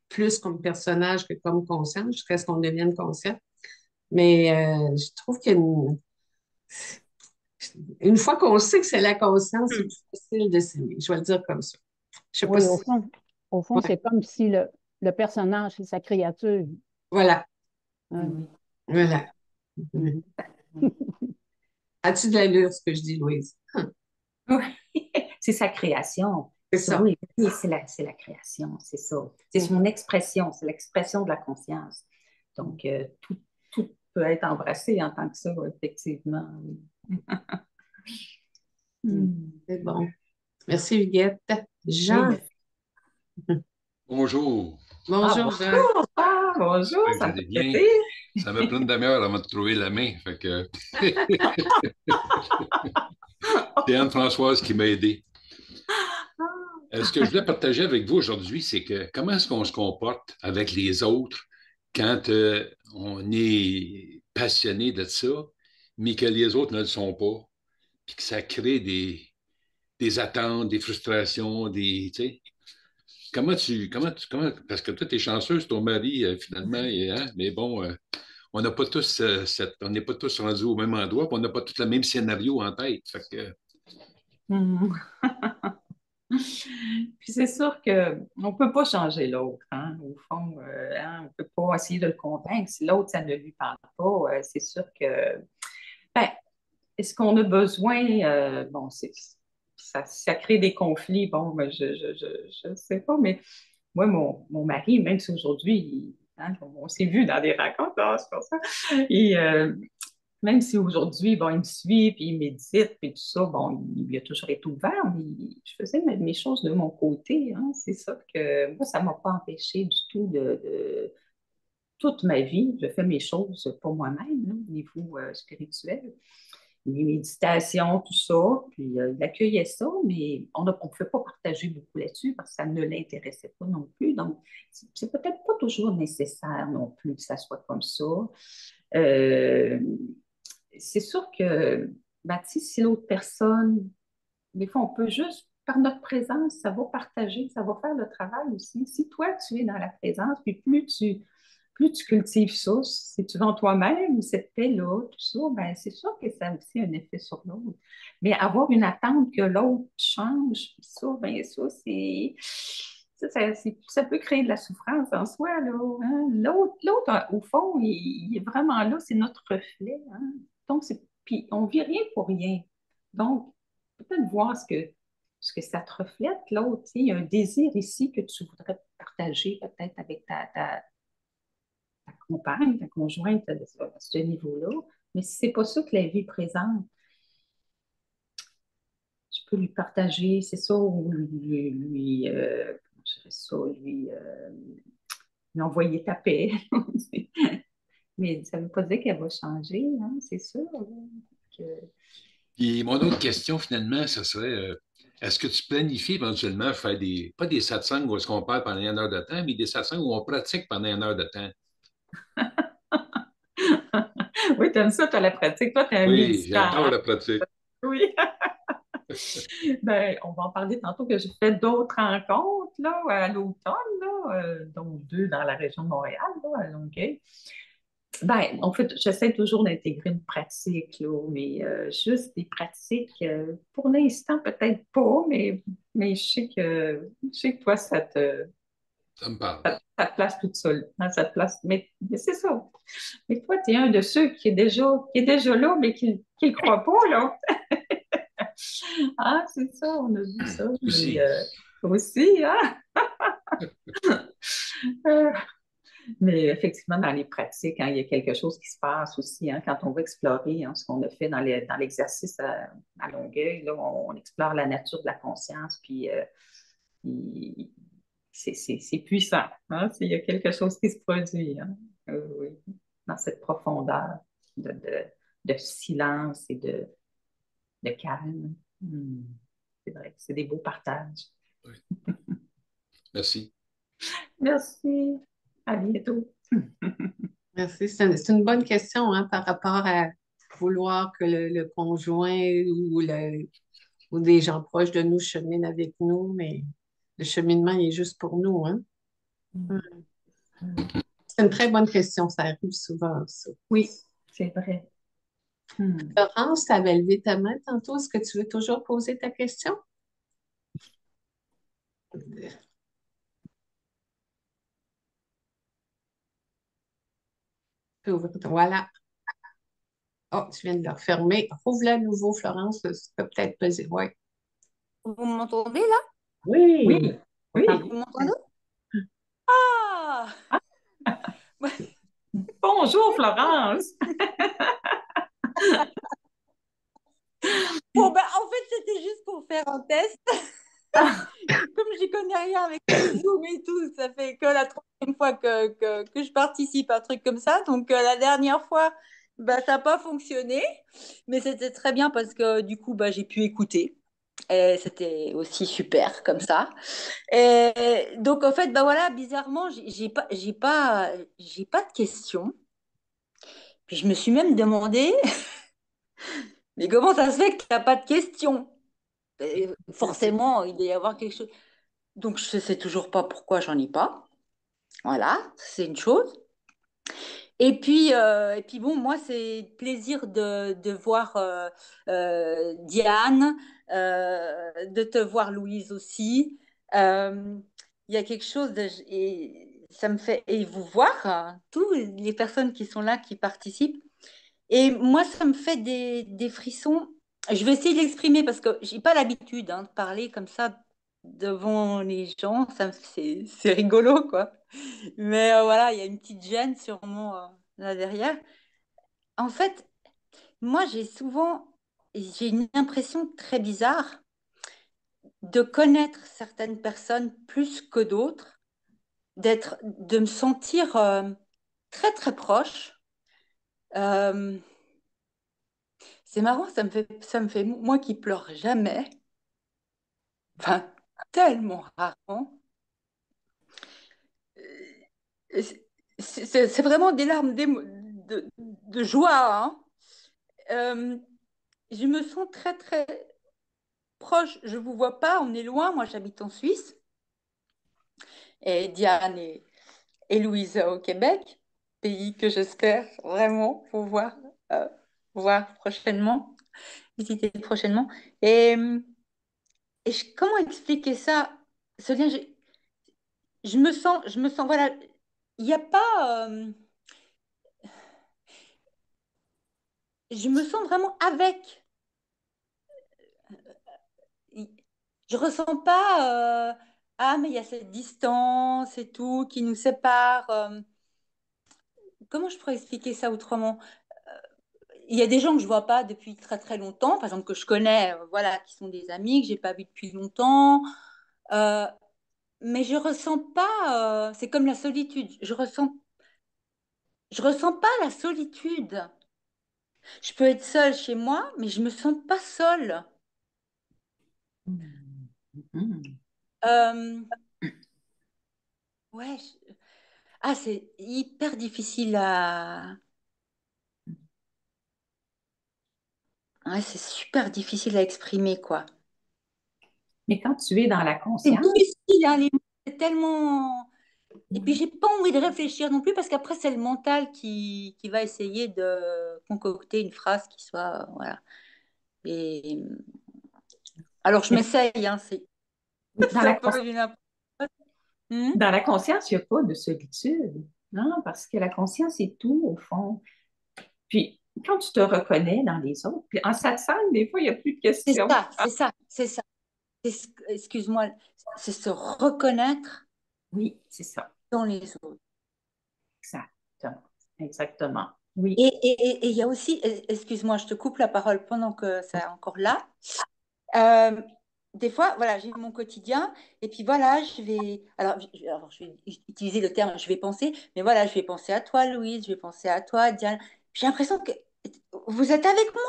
plus comme personnage que comme conscience, jusqu'à ce qu'on devienne conscient. Mais je trouve une fois qu'on sait que c'est la conscience, c'est hmm. plus facile de s'aimer. Je vais le dire comme ça. Je sais pas Oui, si. au fond, Ouais, c'est comme si le personnage, c'est sa créature. voilà. Hein. Oui. Voilà. Mhm. As-tu de l'allure, ce que je dis, Louise? Oui. C'est sa création. C'est Ça, ça. oui, oui, c'est la création, c'est ça. C'est son expression, c'est l'expression de la conscience. Donc, tout peut être embrassé en tant que ça, effectivement. Hmm. C'est bon. Merci, Huguette. Oui, Jean. mais... Bonjour. Ah, Bonjour, Jean. bonjour! Ah, bonjour, J'espère que ça vous me allez fait bien. plaisir. Ça m'a pris une demi-heure avant de trouver la main. Fait que c'est Anne-Françoise qui m'a aidé. Ce que je voulais partager avec vous aujourd'hui, c'est que comment est-ce qu'on se comporte avec les autres quand on est passionné de ça, mais que les autres ne le sont pas, puis que ça crée des attentes, des frustrations, tu sais. Parce que toi, t'es chanceuse, ton mari, finalement, hein, mais bon, on n'a pas tous on n'est pas tous rendus au même endroit, puis on n'a pas tous le même scénario en tête. Fait que, Hmm. Puis c'est sûr qu'on ne peut pas changer l'autre, hein, au fond. Hein, on ne peut pas essayer de le convaincre. Si l'autre, ça ne lui parle pas, c'est sûr que... Ben, est-ce qu'on a besoin... bon, ça crée des conflits. Bon, ben, je sais pas, mais moi, mon mari, même si aujourd'hui, hein, on s'est vu dans des rencontres, c'est pour ça, et même si aujourd'hui, bon, il me suit, puis il médite, puis tout ça, bon, il a toujours été ouvert, mais je faisais mes choses de mon côté, hein. C'est ça que, moi, ça ne m'a pas empêché du tout toute ma vie, je fais mes choses pour moi-même, hein, au niveau spirituel, les méditations, tout ça, puis il accueillait ça, mais on ne pouvait pas partager beaucoup là-dessus parce que ça ne l'intéressait pas non plus. Donc, c'est peut-être pas toujours nécessaire non plus que ça soit comme ça. Euh, c'est sûr que, ben, tu sais, si l'autre personne, des fois, on peut juste, par notre présence, ça va partager, ça va faire le travail aussi. Si toi, tu es dans la présence, puis plus tu cultives ça, si tu vas en toi-même, cette paix-là, tout ça, ben, c'est sûr que ça a aussi un effet sur l'autre. Mais avoir une attente que l'autre change, puis ça, ben, ça peut créer de la souffrance en soi, là, hein. L'autre, au fond, il est vraiment là, c'est notre reflet, hein. Donc, puis on ne vit rien pour rien. Donc, peut-être voir ce que ça te reflète, l'autre. Il y a un désir ici que tu voudrais partager peut-être avec ta compagne, ta conjointe à ce niveau-là. Mais si ce n'est pas ça que la vie présente, tu peux lui partager, c'est ça, ou comment je dirais ça, lui envoyer ta paix. Mais ça ne veut pas dire qu'elle va changer, hein, c'est sûr. Là, que... Et mon autre question, finalement, ce serait est-ce que tu planifies éventuellement faire pas des satsangs où est-ce qu'on parle pendant une heure de temps, mais des satsangs où on pratique pendant une heure de temps? Oui, tu aimes ça, tu as la pratique. Toi, tu es un Oui, méditant, j'adore hein? la pratique. Oui. Ben, on va en parler tantôt que j'ai fait d'autres rencontres là, à l'automne, là, dont 2 dans la région de Montréal, là, à Longueuil. Ben, en fait, j'essaie toujours d'intégrer une pratique, là, mais juste des pratiques, pour l'instant, peut-être pas, mais je sais que toi, Ça me parle. ça te place toute seule. Hein, ça te place, mais c'est ça. Mais toi, tu es un de ceux qui est déjà là, mais qui ne croit pas, là. Ah, c'est ça, on a vu ça. Mais Aussi. aussi, hein? Euh, Mais effectivement, dans les pratiques, hein, il y a quelque chose qui se passe aussi, hein, quand on va explorer, hein, ce qu'on a fait dans l'exercice à Longueuil. Là, on explore la nature de la conscience, puis il- c'est puissant. Hein, il y a quelque chose qui se produit, hein, oui, dans cette profondeur de silence et de calme. Hmm. C'est vrai, c'est des beaux partages. Oui. Merci. Merci. À bientôt. Merci. C'est une bonne question hein, par rapport à vouloir que le conjoint ou des gens proches de nous cheminent avec nous, mais le cheminement il est juste pour nous. Hein. C'est une très bonne question. Ça arrive souvent, ça. Oui, c'est vrai. Hmm. Florence, tu avais levé ta main tantôt. Est-ce que tu veux toujours poser ta question? Voilà. Oh, tu viens de le refermer. Rouvre-la à nouveau, Florence. Ça peut peut-être peser. Oui. Vous m'entendez là? Oui, Oui. oui. Vous m'entendez? Ah! Bonjour, Florence. Bon, ben, en fait, c'était juste pour faire un test. Comme j'y connais rien avec le Zoom et tout, ça fait que la troisième fois que je participe à un truc comme ça. Donc, la dernière fois, bah, ça n'a pas fonctionné. Mais c'était très bien parce que du coup, bah, j'ai pu écouter. Et c'était aussi super comme ça. Et donc, en fait, bah voilà, bizarrement, j'ai pas de questions. Puis je me suis même demandé, mais comment ça se fait que tu n'as pas de questions? Forcément, il doit y avoir quelque chose. Donc, je ne sais toujours pas pourquoi j'en ai pas. Voilà, c'est une chose. Et puis bon, moi, c'est plaisir de voir Diane, de te voir Louise aussi. Euh, Il y a quelque chose et ça me fait et vous voir hein, tous les personnes qui sont là, qui participent. Et moi, ça me fait des frissons. Je vais essayer de l'exprimer parce que j'ai pas l'habitude hein, de parler comme ça devant les gens. C'est rigolo, quoi. Mais voilà, il y a une petite gêne sûrement là derrière. En fait, moi, j'ai une impression très bizarre de connaître certaines personnes plus que d'autres, de me sentir très, très proche. Euh, c'est marrant, ça me fait, moi qui pleure jamais, enfin, tellement rarement. Euh, c'est vraiment des larmes de joie, hein. Euh, je me sens très, très proche. Je ne vous vois pas, on est loin. Moi, j'habite en Suisse. Et Diane et Louise au Québec, pays que j'espère vraiment euh, voir prochainement, visiter prochainement. Et, comment expliquer ça? Ce lien, je me sens, voilà, il n'y a pas, je me sens vraiment avec. Je ressens pas, ah, mais il y a cette distance et tout qui nous sépare. Comment je pourrais expliquer ça autrement? Il y a des gens que je vois pas depuis très très longtemps, par exemple que je connais, voilà, qui sont des amis que j'ai pas vus depuis longtemps. Euh, mais je ressens pas. C'est comme la solitude. Je ressens pas la solitude. Je peux être seule chez moi, mais je me sens pas seule. Mhm. Euh, ouais. Ah, c'est hyper difficile à. Ouais, c'est super difficile à exprimer, quoi. Mais quand tu es dans la C'est conscience, difficile, hein, les mots, c'est tellement. Et puis, j'ai pas envie de réfléchir non plus parce qu'après, c'est le mental qui va essayer de concocter une phrase qui soit. Voilà. Et alors, je mais m'essaye, hein, dans c'est un la, peu du n'importe quoi. dans la conscience, il n'y a pas de solitude, non? Parce que la conscience, c'est tout, au fond. Puis, quand tu te reconnais dans les autres, puis en satsang, des fois, il n'y a plus de C'est questions. ça, c'est ça, c'est ça. Excuse-moi, c'est se reconnaître Oui, c'est ça. dans les autres. Exactement. Exactement. Oui. Et il y a aussi, excuse-moi, je te coupe la parole pendant que c'est encore là. Euh, des fois, voilà, j'ai mon quotidien et puis voilà, je vais utiliser le terme, je vais penser, mais voilà, je vais penser à toi, Louise, je vais penser à toi, Diane. J'ai l'impression que vous êtes avec moi.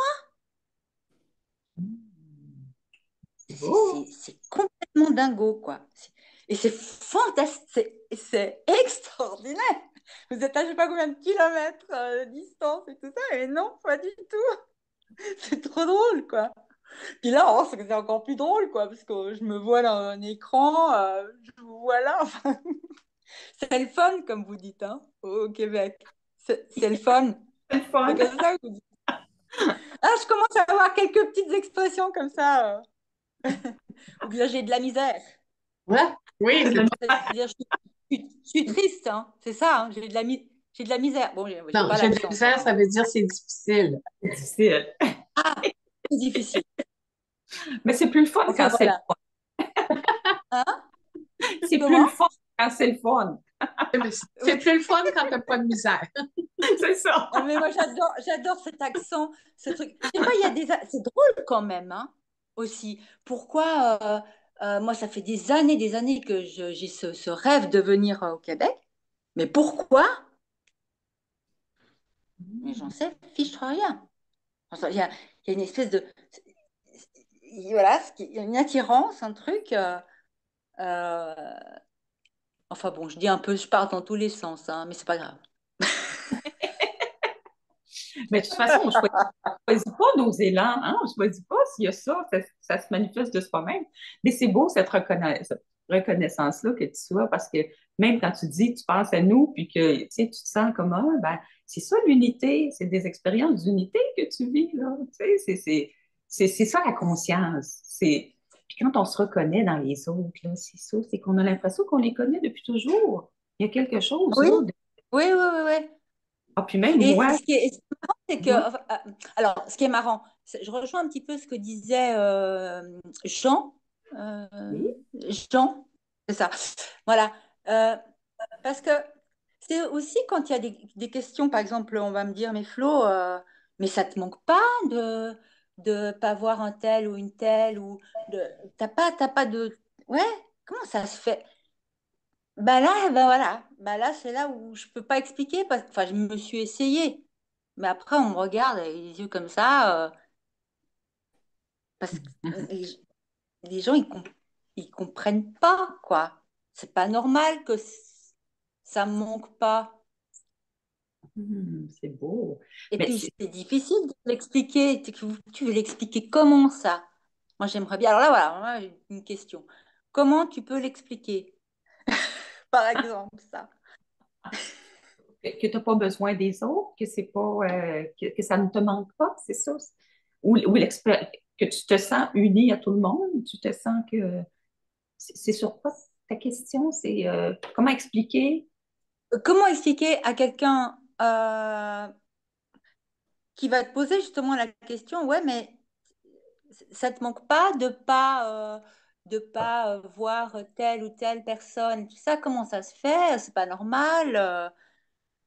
C'est C'est beau. c'est- c'est complètement dingo, quoi. Et c'est fantastique, c'est extraordinaire. Vous êtes à je sais pas combien de kilomètres de distance et tout ça, et non, pas du tout. C'est trop drôle, quoi. Puis là, oh, c'est encore plus drôle, quoi, parce que je me vois dans un écran, je vous vois là. Enfin, c'est le fun, comme vous dites, hein, au Québec. C'est le fun. C'est le C'est fun. comme ça que vous dites. Ah, je commence à avoir quelques petites expressions comme ça. Ou bien j'ai de la misère. Ouais, oui, c'est bon. C'est-à-dire, je suis triste, hein. C'est ça, hein. J'ai de la misère. Bon, j'ai Non, pas j'ai de la l'accent, misère, quoi. ça veut dire c'est difficile. C'est difficile. Ah, c'est difficile. Mais c'est plus le fun Enfin, quand c'est le voilà. fun. Hein? C'est plus le Comment? fun quand c'est le fun. C'est plus le fun quand t'as pas de misère. C'est ça. Ah, mais moi, j'adore cet accent, ce truc. Je sais pas, c'est drôle quand même, hein, aussi. Pourquoi, moi, ça fait des années que j'ai ce rêve de venir au Québec. Mais pourquoi? Mais j'en sais, fiche rien. Enfin, il y a une espèce de. Voilà, il y a une attirance, un truc. Euh, enfin bon, je dis un peu, je pars dans tous les sens, hein, mais c'est pas grave. Mais de toute façon, on ne choisit pas nos élans, hein? On ne choisit pas s'il y a ça se manifeste de soi-même. Mais c'est beau cette reconnaissance-là que tu sois, parce que même quand tu dis, tu penses à nous, puis que tu sais, tu te sens comme un, ben, c'est ça l'unité, c'est des expériences d'unité que tu vis, là. Tu sais, c'est ça la conscience. Puis quand on se reconnaît dans les autres, là, c'est ça, c'est qu'on a l'impression qu'on les connaît depuis toujours. Il y a quelque chose, Oui, là. oui, oui, oui, oui. Ah, puis même Et moi, ce qui est marrant, c'est que, moi, enfin, alors, ce qui est marrant, je rejoins un petit peu ce que disait Jean. euh, oui. Jean, c'est ça. Voilà. Euh, parce que c'est aussi quand il y a des questions, par exemple, on va me dire, mais Flo, Mais ça te manque pas de pas voir un tel ou une telle ou de t'as pas de ouais, comment ça se fait? Ben voilà, là c'est là où je peux pas expliquer enfin je me suis essayée. Mais après on me regarde avec les yeux comme ça parce que les gens ils comprennent pas quoi. C'est pas normal que ça me manque pas. C'est beau. Et Mais puis, c'est c'est difficile de l'expliquer. Tu veux l'expliquer comment ça? Moi, j'aimerais bien. Alors là, voilà, moi, j'ai une question. Comment tu peux l'expliquer, par exemple, ça? que tu n'as pas besoin des autres, que c'est pas que ça ne te manque pas, c'est ça? Que tu te sens uni à tout le monde, tu te sens que c'est sur quoi ta question? C'est comment expliquer? Comment expliquer à quelqu'un qui va te poser justement la question, ouais, mais ça te manque pas de pas voir telle ou telle personne, tout ça, comment ça se fait? C'est pas normal.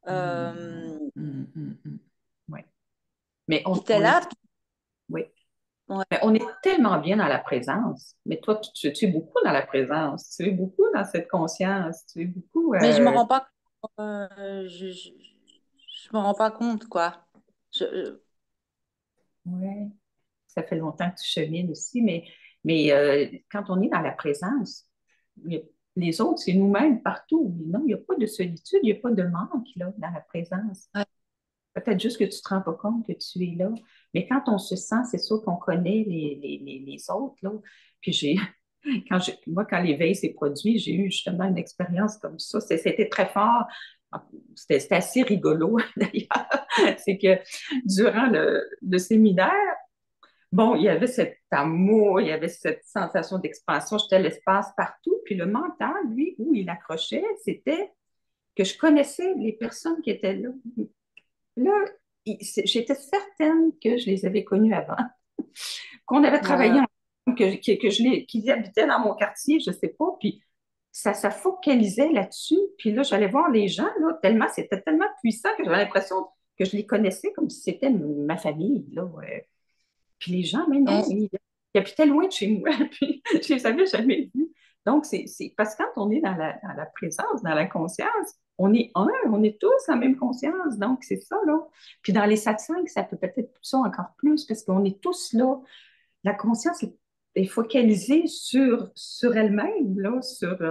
Hum, Euh, Ouais. Mais puis t'es on est, là, oui. ouais. Mais on est tellement bien dans la présence. Mais toi, tu es beaucoup dans la présence. Tu es beaucoup dans cette conscience. Tu es beaucoup. Mais je me rends pas, je me rends pas compte, quoi. Je- Ouais. Ça fait longtemps que tu chemines aussi, mais quand on est dans la présence, il y a- les autres, c'est nous-mêmes partout. Mais non, il n'y a pas de solitude, il n'y a pas de manque là, dans la présence. ouais. Peut-être juste que tu ne te rends pas compte que tu es là. Mais quand on se sent, c'est sûr qu'on connaît les autres. Là. Puis moi, quand l'éveil s'est produit, j'ai eu justement une expérience comme ça. C'était très fort. C'était assez rigolo, d'ailleurs. C'est que durant le séminaire, bon, il y avait cet amour, il y avait cette sensation d'expansion, j'étais l'espace partout. Puis le mental, lui, où il accrochait, c'était que je connaissais les personnes qui étaient là. Là, j'étais certaine que je les avais connues avant, qu'on avait travaillé Ouais. ensemble, qu'ils habitaient dans mon quartier, je ne sais pas. Puis ça focalisait là-dessus. Puis là, j'allais voir les gens, là, c'était tellement puissant que j'avais l'impression que je les connaissais comme si c'était ma famille, là. Ouais. Puis les gens, mais non, ils habitaient loin de chez moi, puis je les avais jamais vus. Donc, c'est parce que quand on est dans la présence, dans la conscience, on est un, on est tous en même conscience. Donc, c'est ça, là. Puis dans les satsangs, ça peut peut-être ça encore plus, parce qu'on est tous là. La conscience est focalisée sur elle-même, là,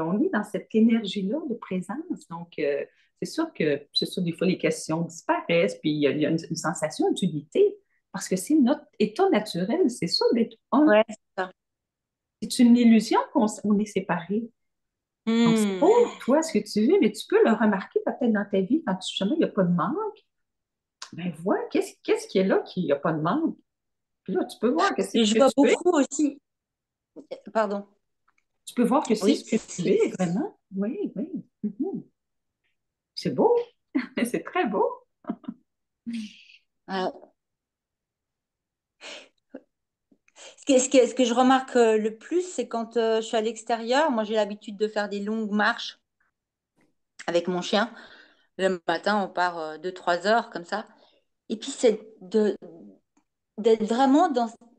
on est dans cette énergie-là de présence. Donc, c'est sûr, des fois, les questions disparaissent, puis il y a une sensation d'unité, parce que c'est notre état naturel, c'est ça d'être un. Ouais, c'est ça. C'est une illusion qu'on est séparés. Donc, c'est Hmm. pour toi ce que tu vis, mais tu peux le remarquer peut-être dans ta vie quand justement il n'y a pas de manque. Ben, vois, qu'est-ce qui est là qui n'y a pas de manque? Puis là, tu peux voir que c'est Et ce je que vois tu es. beaucoup aussi. Pardon. Tu peux voir que c'est Oui. ce que tu es, vraiment. Oui, oui. Mhm. C'est beau. C'est très beau. Euh, ce que je remarque le plus, c'est quand je suis à l'extérieur. Moi, j'ai l'habitude de faire des longues marches avec mon chien. Le matin, on part 2, 3 heures comme ça. Et puis, d'être vraiment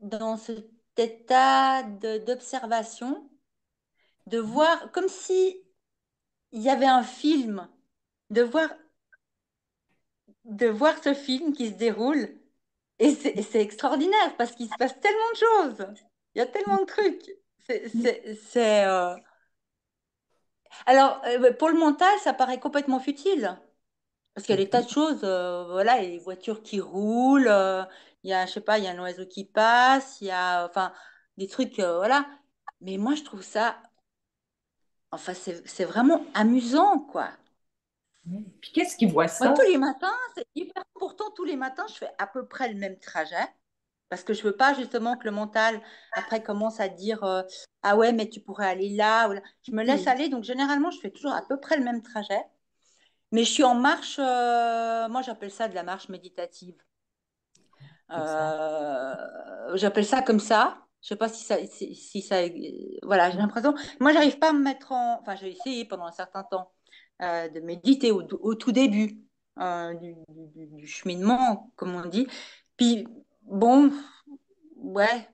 dans cet état d'observation, de voir comme si il y avait un film, de voir, de voir ce film qui se déroule. Et c'est extraordinaire parce qu'il se passe tellement de choses. Il y a tellement de trucs. C'est, Alors, pour le mental, ça paraît complètement futile. Parce qu'il y a des tas de choses. Voilà, il y a les voitures qui roulent. Il y a, je sais pas, il y a un oiseau qui passe. Il y a, enfin, des trucs, voilà. Mais moi, je trouve ça, enfin, c'est vraiment amusant, quoi. Puis qu'est-ce qui voit Moi, ça? tous les matins, c'est hyper important. Tous les matins, je fais à peu près le même trajet. Parce que je veux pas justement que le mental, après, commence à dire ah ouais, mais tu pourrais aller là ou là. Je me laisse Oui, aller. Donc, généralement, je fais toujours à peu près le même trajet. Mais je suis en marche, moi, j'appelle ça de la marche méditative. exact. J'appelle ça comme ça. Je sais pas si ça, voilà, j'ai l'impression. Moi, j'arrive pas à me mettre en. Enfin, j'ai essayé pendant un certain temps de méditer au tout début du cheminement, comme on dit. Puis, bon, ouais.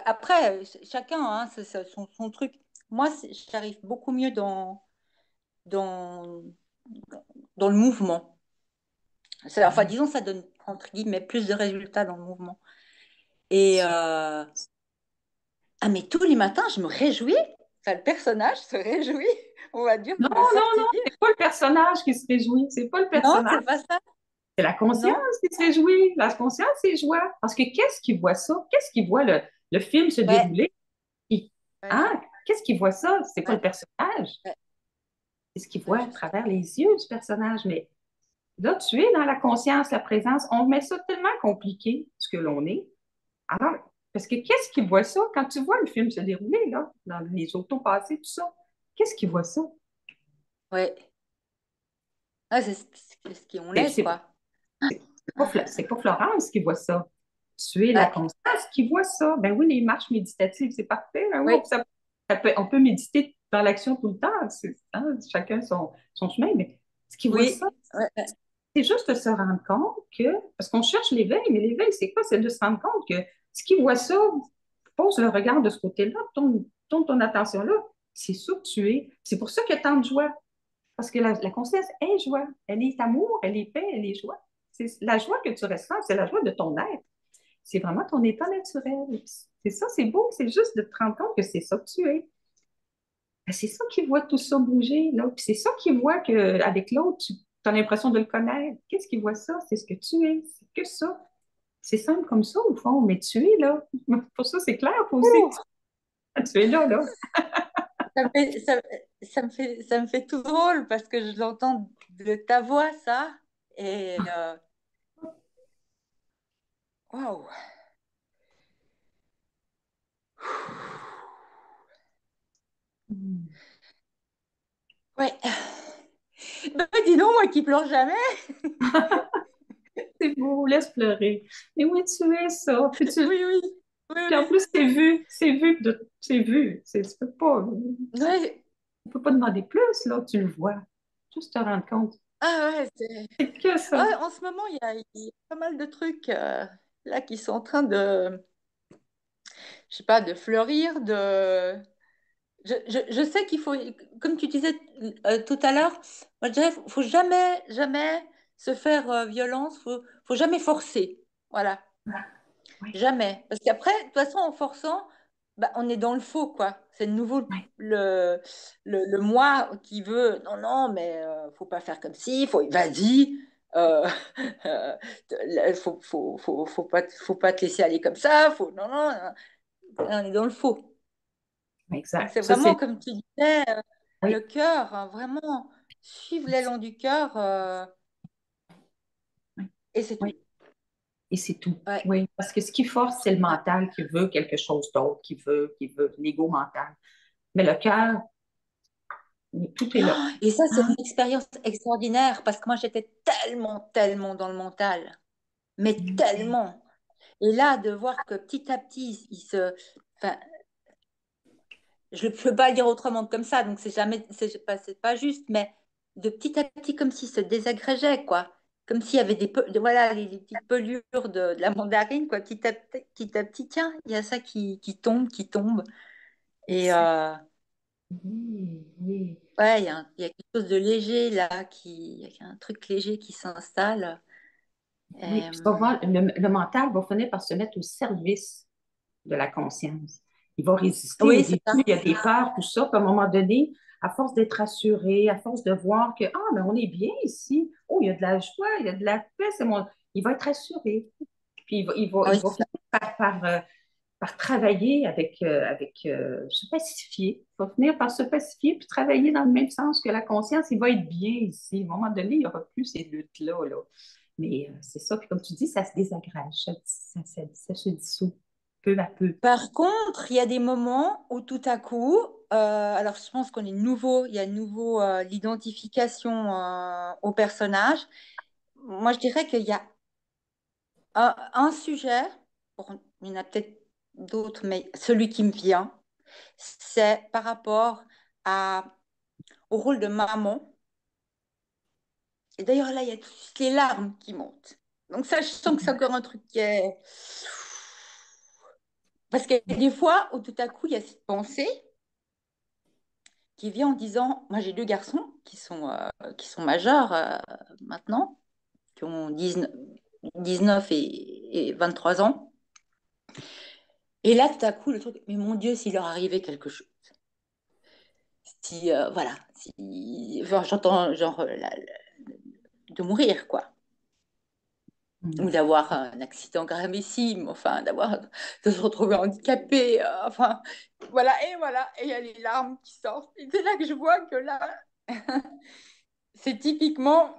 Après, chacun, hein, c'est son truc. Moi, j'arrive beaucoup mieux dans, dans le mouvement. Enfin, disons, ça donne, entre guillemets, plus de résultats dans le mouvement. Et, ah, mais tous les matins, je me réjouis. Enfin, le personnage se réjouit, on va dire, Non, de non, non, sortir. c'est pas le personnage qui se réjouit, c'est pas le Non, personnage, c'est pas ça. c'est la conscience Non. qui se réjouit. La conscience, c'est joie. Parce que qu'est-ce qui voit ça? Qu'est-ce qui voit le film se Ouais, dérouler? Qui- ouais, Hein? Qu'est-ce qui voit ça? C'est pas ouais, le personnage, ouais, c'est ce qu'il ouais, voit à juste. travers les yeux du personnage. Mais là, tu es dans la conscience, la présence. On met ça tellement compliqué, ce que l'on est. Alors, parce que qu'est-ce qui voit ça? Quand tu vois le film se dérouler, là, dans les autos passées, tout ça, qu'est-ce qui voit ça? Ouais. Ah, c'est ce qu'on C'est est, c'est- quoi. c'est pas Florence qui voit ça. Tu es la Ouais. conscience qui voit ça. Ben oui, les marches méditatives, c'est parfait. Ben oui, Oui, on peut méditer dans l'action tout le temps. Hein, chacun son chemin. Mais ce qui voit ça, oui. Ouais, ouais. c'est juste de se rendre compte que, parce qu'on cherche l'éveil, mais l'éveil, c'est quoi? C'est de se rendre compte que ce qui voit ça, pose le regard de ce côté-là, tourne ton attention là. C'est ça que tu es. C'est pour ça qu'il y a tant de joie. Parce que la conscience est joie. Elle est amour, elle est paix, elle est joie. C'est la joie que tu ressens, c'est la joie de ton être. C'est vraiment ton état naturel. C'est ça, c'est beau. C'est juste de te rendre compte que c'est ça que tu es. Ben, c'est ça qui voit tout ça bouger, là. Puis c'est ça qui voit qu'avec l'autre, tu as l'impression de le connaître. Qu'est-ce qui voit ça? C'est ce que tu es. C'est que ça. C'est simple comme ça, au fond, mais tu es là. Pour ça, c'est clair, faut aussi Ouh, que tu es là, là. ça me fait, ça me fait tout drôle parce que je l'entends de ta voix, ça. Et waouh. Ouais. Ben, dis donc, moi qui pleure jamais. C'est beau, laisse pleurer. Mais oui, tu es ça. Oui, oui. Oui, Puis en oui. plus, c'est vu. Ouais. On peut pas demander plus, là, tu le vois. Juste te rendre compte. Ah ouais, C'est que ça. ouais, en ce moment, il y a pas mal de trucs là qui sont en train de, je sais pas, de fleurir, de... je sais qu'il faut, comme tu disais tout à l'heure, moi je dirais, faut jamais, jamais se faire violence, faut jamais forcer. Voilà, Oui, jamais. Parce qu'après, de toute façon, en forçant, bah, on est dans le faux, quoi. C'est de nouveau oui, le moi qui veut, non, non, mais faut pas faire comme si, vas-y. Euh, faut pas te laisser aller comme ça, non, non, non. On est dans le faux. Donc exact. c'est Ça, vraiment, c'est. comme tu disais, le Oui, cœur, hein, vraiment, suivre l'élan du cœur, oui, et c'est tout. oui. Et c'est tout. Ouais. Oui. Parce que ce qui force, c'est le Ouais. mental qui veut quelque chose d'autre, qui veut l'ego mental. Mais le cœur, tout est là. Et ça, c'est Hein? une expérience extraordinaire parce que moi, j'étais tellement, tellement dans le mental, mais tellement. Et là, de voir que petit à petit, enfin, je ne peux pas le dire autrement que comme ça, donc c'est jamais, c'est pas juste, mais de petit à petit, comme s'il se désagrégeait, quoi. Comme s'il y avait voilà, les petites pelures de la mandarine, quoi. Petit à petit, tiens, il y a ça qui tombe, qui tombe. Et Exact. Oui, oui. ouais, il y a quelque chose de léger là, il y a un truc léger qui s'installe. Oui, puis tu vas Euh, voir, le mental va finir par se mettre au service de la conscience. Il va résister. Au oui, c'est début, ça. il y a des peurs, tout ça. Puis à un moment donné, à force d'être assuré, à force de voir que, ah, mais on est bien ici. Oh, il y a de la joie, il y a de la paix. Il va être assuré. Puis Oui, il va c'est ça. finir par travailler se pacifier. Il va finir par se pacifier puis travailler dans le même sens que la conscience. Il va être bien ici. À un moment donné, il n'y aura plus ces luttes-là, là. Mais c'est ça. Puis comme tu dis, ça se désagrège. Ça se dissout peu à peu. Par contre, il y a des moments où tout à coup, alors je pense qu'on est nouveau, il y a nouveau l'identification au personnage. Moi, je dirais qu'il y a un sujet, bon, il y en a peut-être d'autres, mais celui qui me vient, c'est par rapport au rôle de maman. Et d'ailleurs, là, il y a toutes les larmes qui montent. Donc ça, je sens que c'est encore un truc qui est... Parce qu'il y a des fois où tout à coup, il y a cette pensée qui vient en disant, moi j'ai deux garçons qui sont majeurs maintenant, qui ont 19 et 23 ans. Et là, tout à coup, le truc, mais mon Dieu, s'il leur arrivait quelque chose. Si, voilà, si, enfin, j'entends genre de mourir, quoi. Ou d'avoir un accident gravissime, enfin, de se retrouver handicapé, enfin, voilà, et il y a les larmes qui sortent. Et c'est là que je vois que là, c'est typiquement,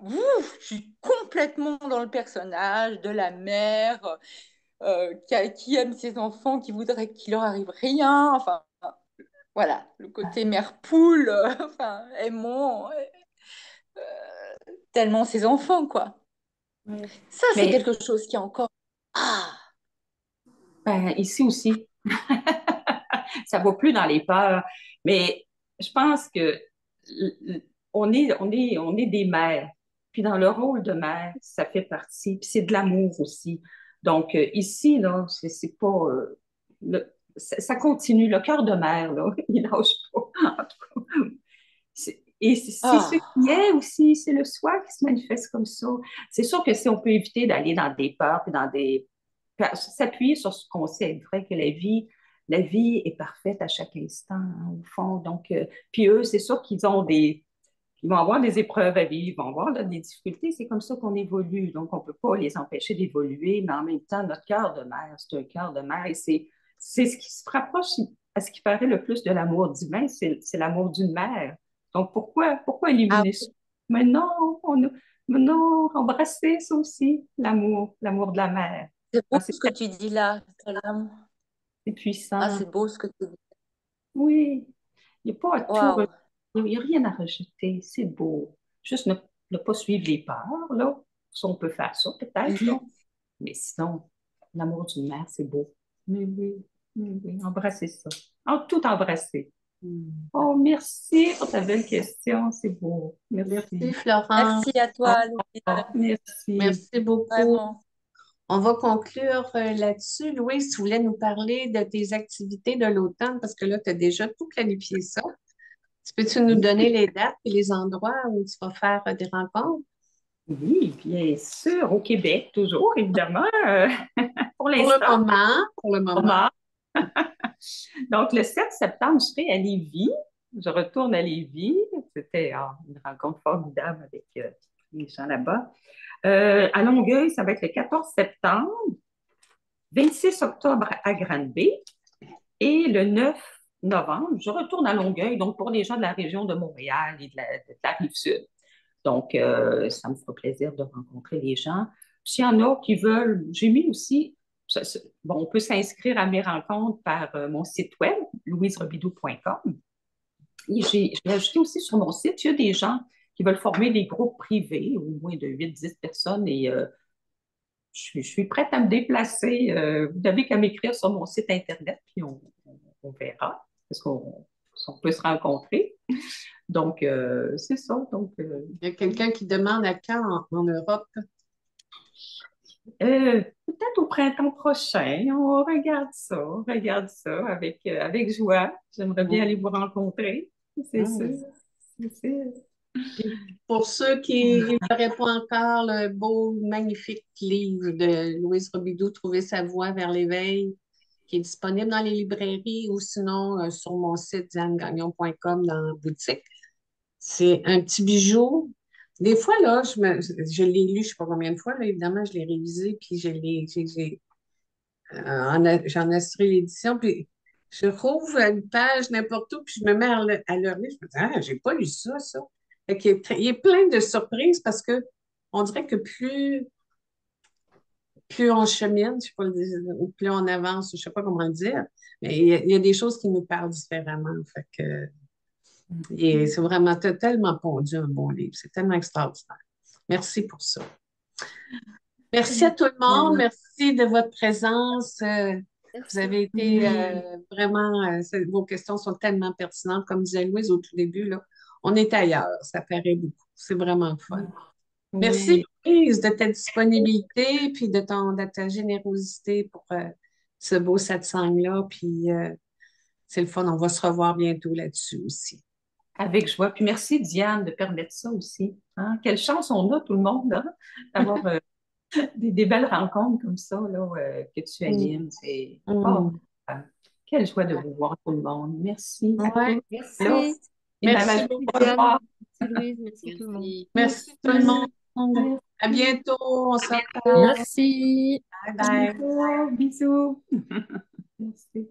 je suis complètement dans le personnage de la mère qui aime ses enfants, qui voudrait qu'il leur arrive rien, enfin, voilà, le côté mère poule, enfin, aimant tellement ses enfants, quoi. Oui. Ça, c'est Mais quelque chose qui est encore... Ah, ben, ici aussi, ça ne va plus dans les peurs. Mais je pense que on est des mères. Puis dans le rôle de mère, ça fait partie. Puis c'est de l'amour aussi. Donc ici, là, c'est pas. Ça continue. Le cœur de mère, là, il lâche pas. En tout cas. Et c'est ce ah. qui est aussi, c'est le soi qui se manifeste comme ça. C'est sûr que si on peut éviter d'aller dans des peurs, puis dans des s'appuyer sur ce qu'on sait, c'est vrai que la vie est parfaite à chaque instant, hein, au fond. Donc, puis eux, c'est sûr ils vont avoir des épreuves à vivre, ils vont avoir là, des difficultés. C'est comme ça qu'on évolue. Donc, on ne peut pas les empêcher d'évoluer, mais en même temps, notre cœur de mère, c'est un cœur de mère et c'est ce qui se rapproche à ce qui paraît le plus de l'amour divin, c'est l'amour d'une mère. Donc, pourquoi Ah, éliminer ça? Mais non, mais non, embrasser ça aussi, l'amour de la mère. c'est beau Ah, ce que tu dis là, Salam. c'est Ah, puissant. c'est beau ce que tu dis. Oui, il n'y a pas à tout, Waouh. il n'y a rien à rejeter. C'est beau. Juste ne pas suivre les peurs, là. Ça, on peut faire ça, peut-être, là. Mhm. Mais sinon, l'amour d'une mère, c'est beau. Mais oui, embrasser ça. Tout embrasser. Oh, merci pour ta belle question. C'est beau. Merci, Merci. Florence. Merci à toi, Louise, Merci. Merci beaucoup. vraiment. On va conclure là-dessus. Louise, tu voulais nous parler de tes activités de l'automne parce que là, tu as déjà tout planifié ça. Peux-tu nous donner les dates et les endroits où tu vas faire des rencontres? Oui, bien sûr, au Québec, toujours, évidemment, pour Pour le l'instant. moment, pour le moment. Donc, le 7 septembre, je serai à Lévis. Je retourne à Lévis. C'était une rencontre formidable avec les gens là-bas. À Longueuil, ça va être le 14 septembre, 26 octobre à Granby et le 9 novembre, je retourne à Longueuil, donc pour les gens de la région de Montréal et de la Rive-Sud. Donc, ça me fera plaisir de rencontrer les gens. Puis, s'il y en a qui veulent, j'ai mis aussi, bon, on peut s'inscrire à mes rencontres par mon site web, louiserobidoux.com. Et j'ai ajouté aussi sur mon site, il y a des gens qui veulent former des groupes privés, au moins de 8-10 personnes, et je suis prête à me déplacer. Vous n'avez qu'à m'écrire sur mon site Internet, puis on verra, parce qu'on peut se rencontrer. Donc, c'est ça. Donc, Il y a quelqu'un qui demande à quand en Europe? peut-être au printemps prochain, on regarde ça avec joie. J'aimerais bien aller vous rencontrer, c'est sûr. Mm. C'est sûr. Pour ceux qui n'auraient pas encore le beau, magnifique livre de Louise Robidoux, Trouver sa voie vers l'éveil, qui est disponible dans les librairies ou sinon sur mon site dianegagnon.com dans la boutique. C'est un petit bijou. Des fois, là, je l'ai lu, je ne sais pas combien de fois, là, évidemment, je l'ai révisé, puis j'en ai assuré l'édition, puis je rouvre une page n'importe où, puis je me mets à le relire. Je me dis, ah, j'ai pas lu ça. Fait qu'il il est plein de surprises parce que on dirait que plus on chemine, je sais pas le dire, ou plus on avance, je sais pas comment le dire, mais il y a des choses qui nous parlent différemment. Fait que et c'est vraiment tellement pondu un bon livre. C'est tellement extraordinaire. Merci pour ça. Merci à tout le monde. Merci de votre présence. Vous Merci. avez été vraiment, vos questions sont tellement pertinentes. Comme disait Louise au tout début, là, on est ailleurs. Ça paraît beaucoup. C'est vraiment le fun. Merci, Oui, Louise, de ta disponibilité puis de ta générosité pour ce beau satsang-là. Puis c'est le fun, on va se revoir bientôt là-dessus aussi. avec joie. Puis merci, Diane, de permettre ça aussi. Hein? Quelle chance on a, tout le monde, hein, d'avoir des belles rencontres comme ça là, que tu Mm. animes. C'est oh, Mm. quelle joie de vous voir, tout le monde. Merci à Ouais. tous. Là, Merci. et ma Merci magie, beaucoup. au revoir. Merci Louise, merci tout le monde. Merci. Merci tout le monde. À bientôt. On se reparle. Merci. Bye bye. Bisous, bisous. Merci.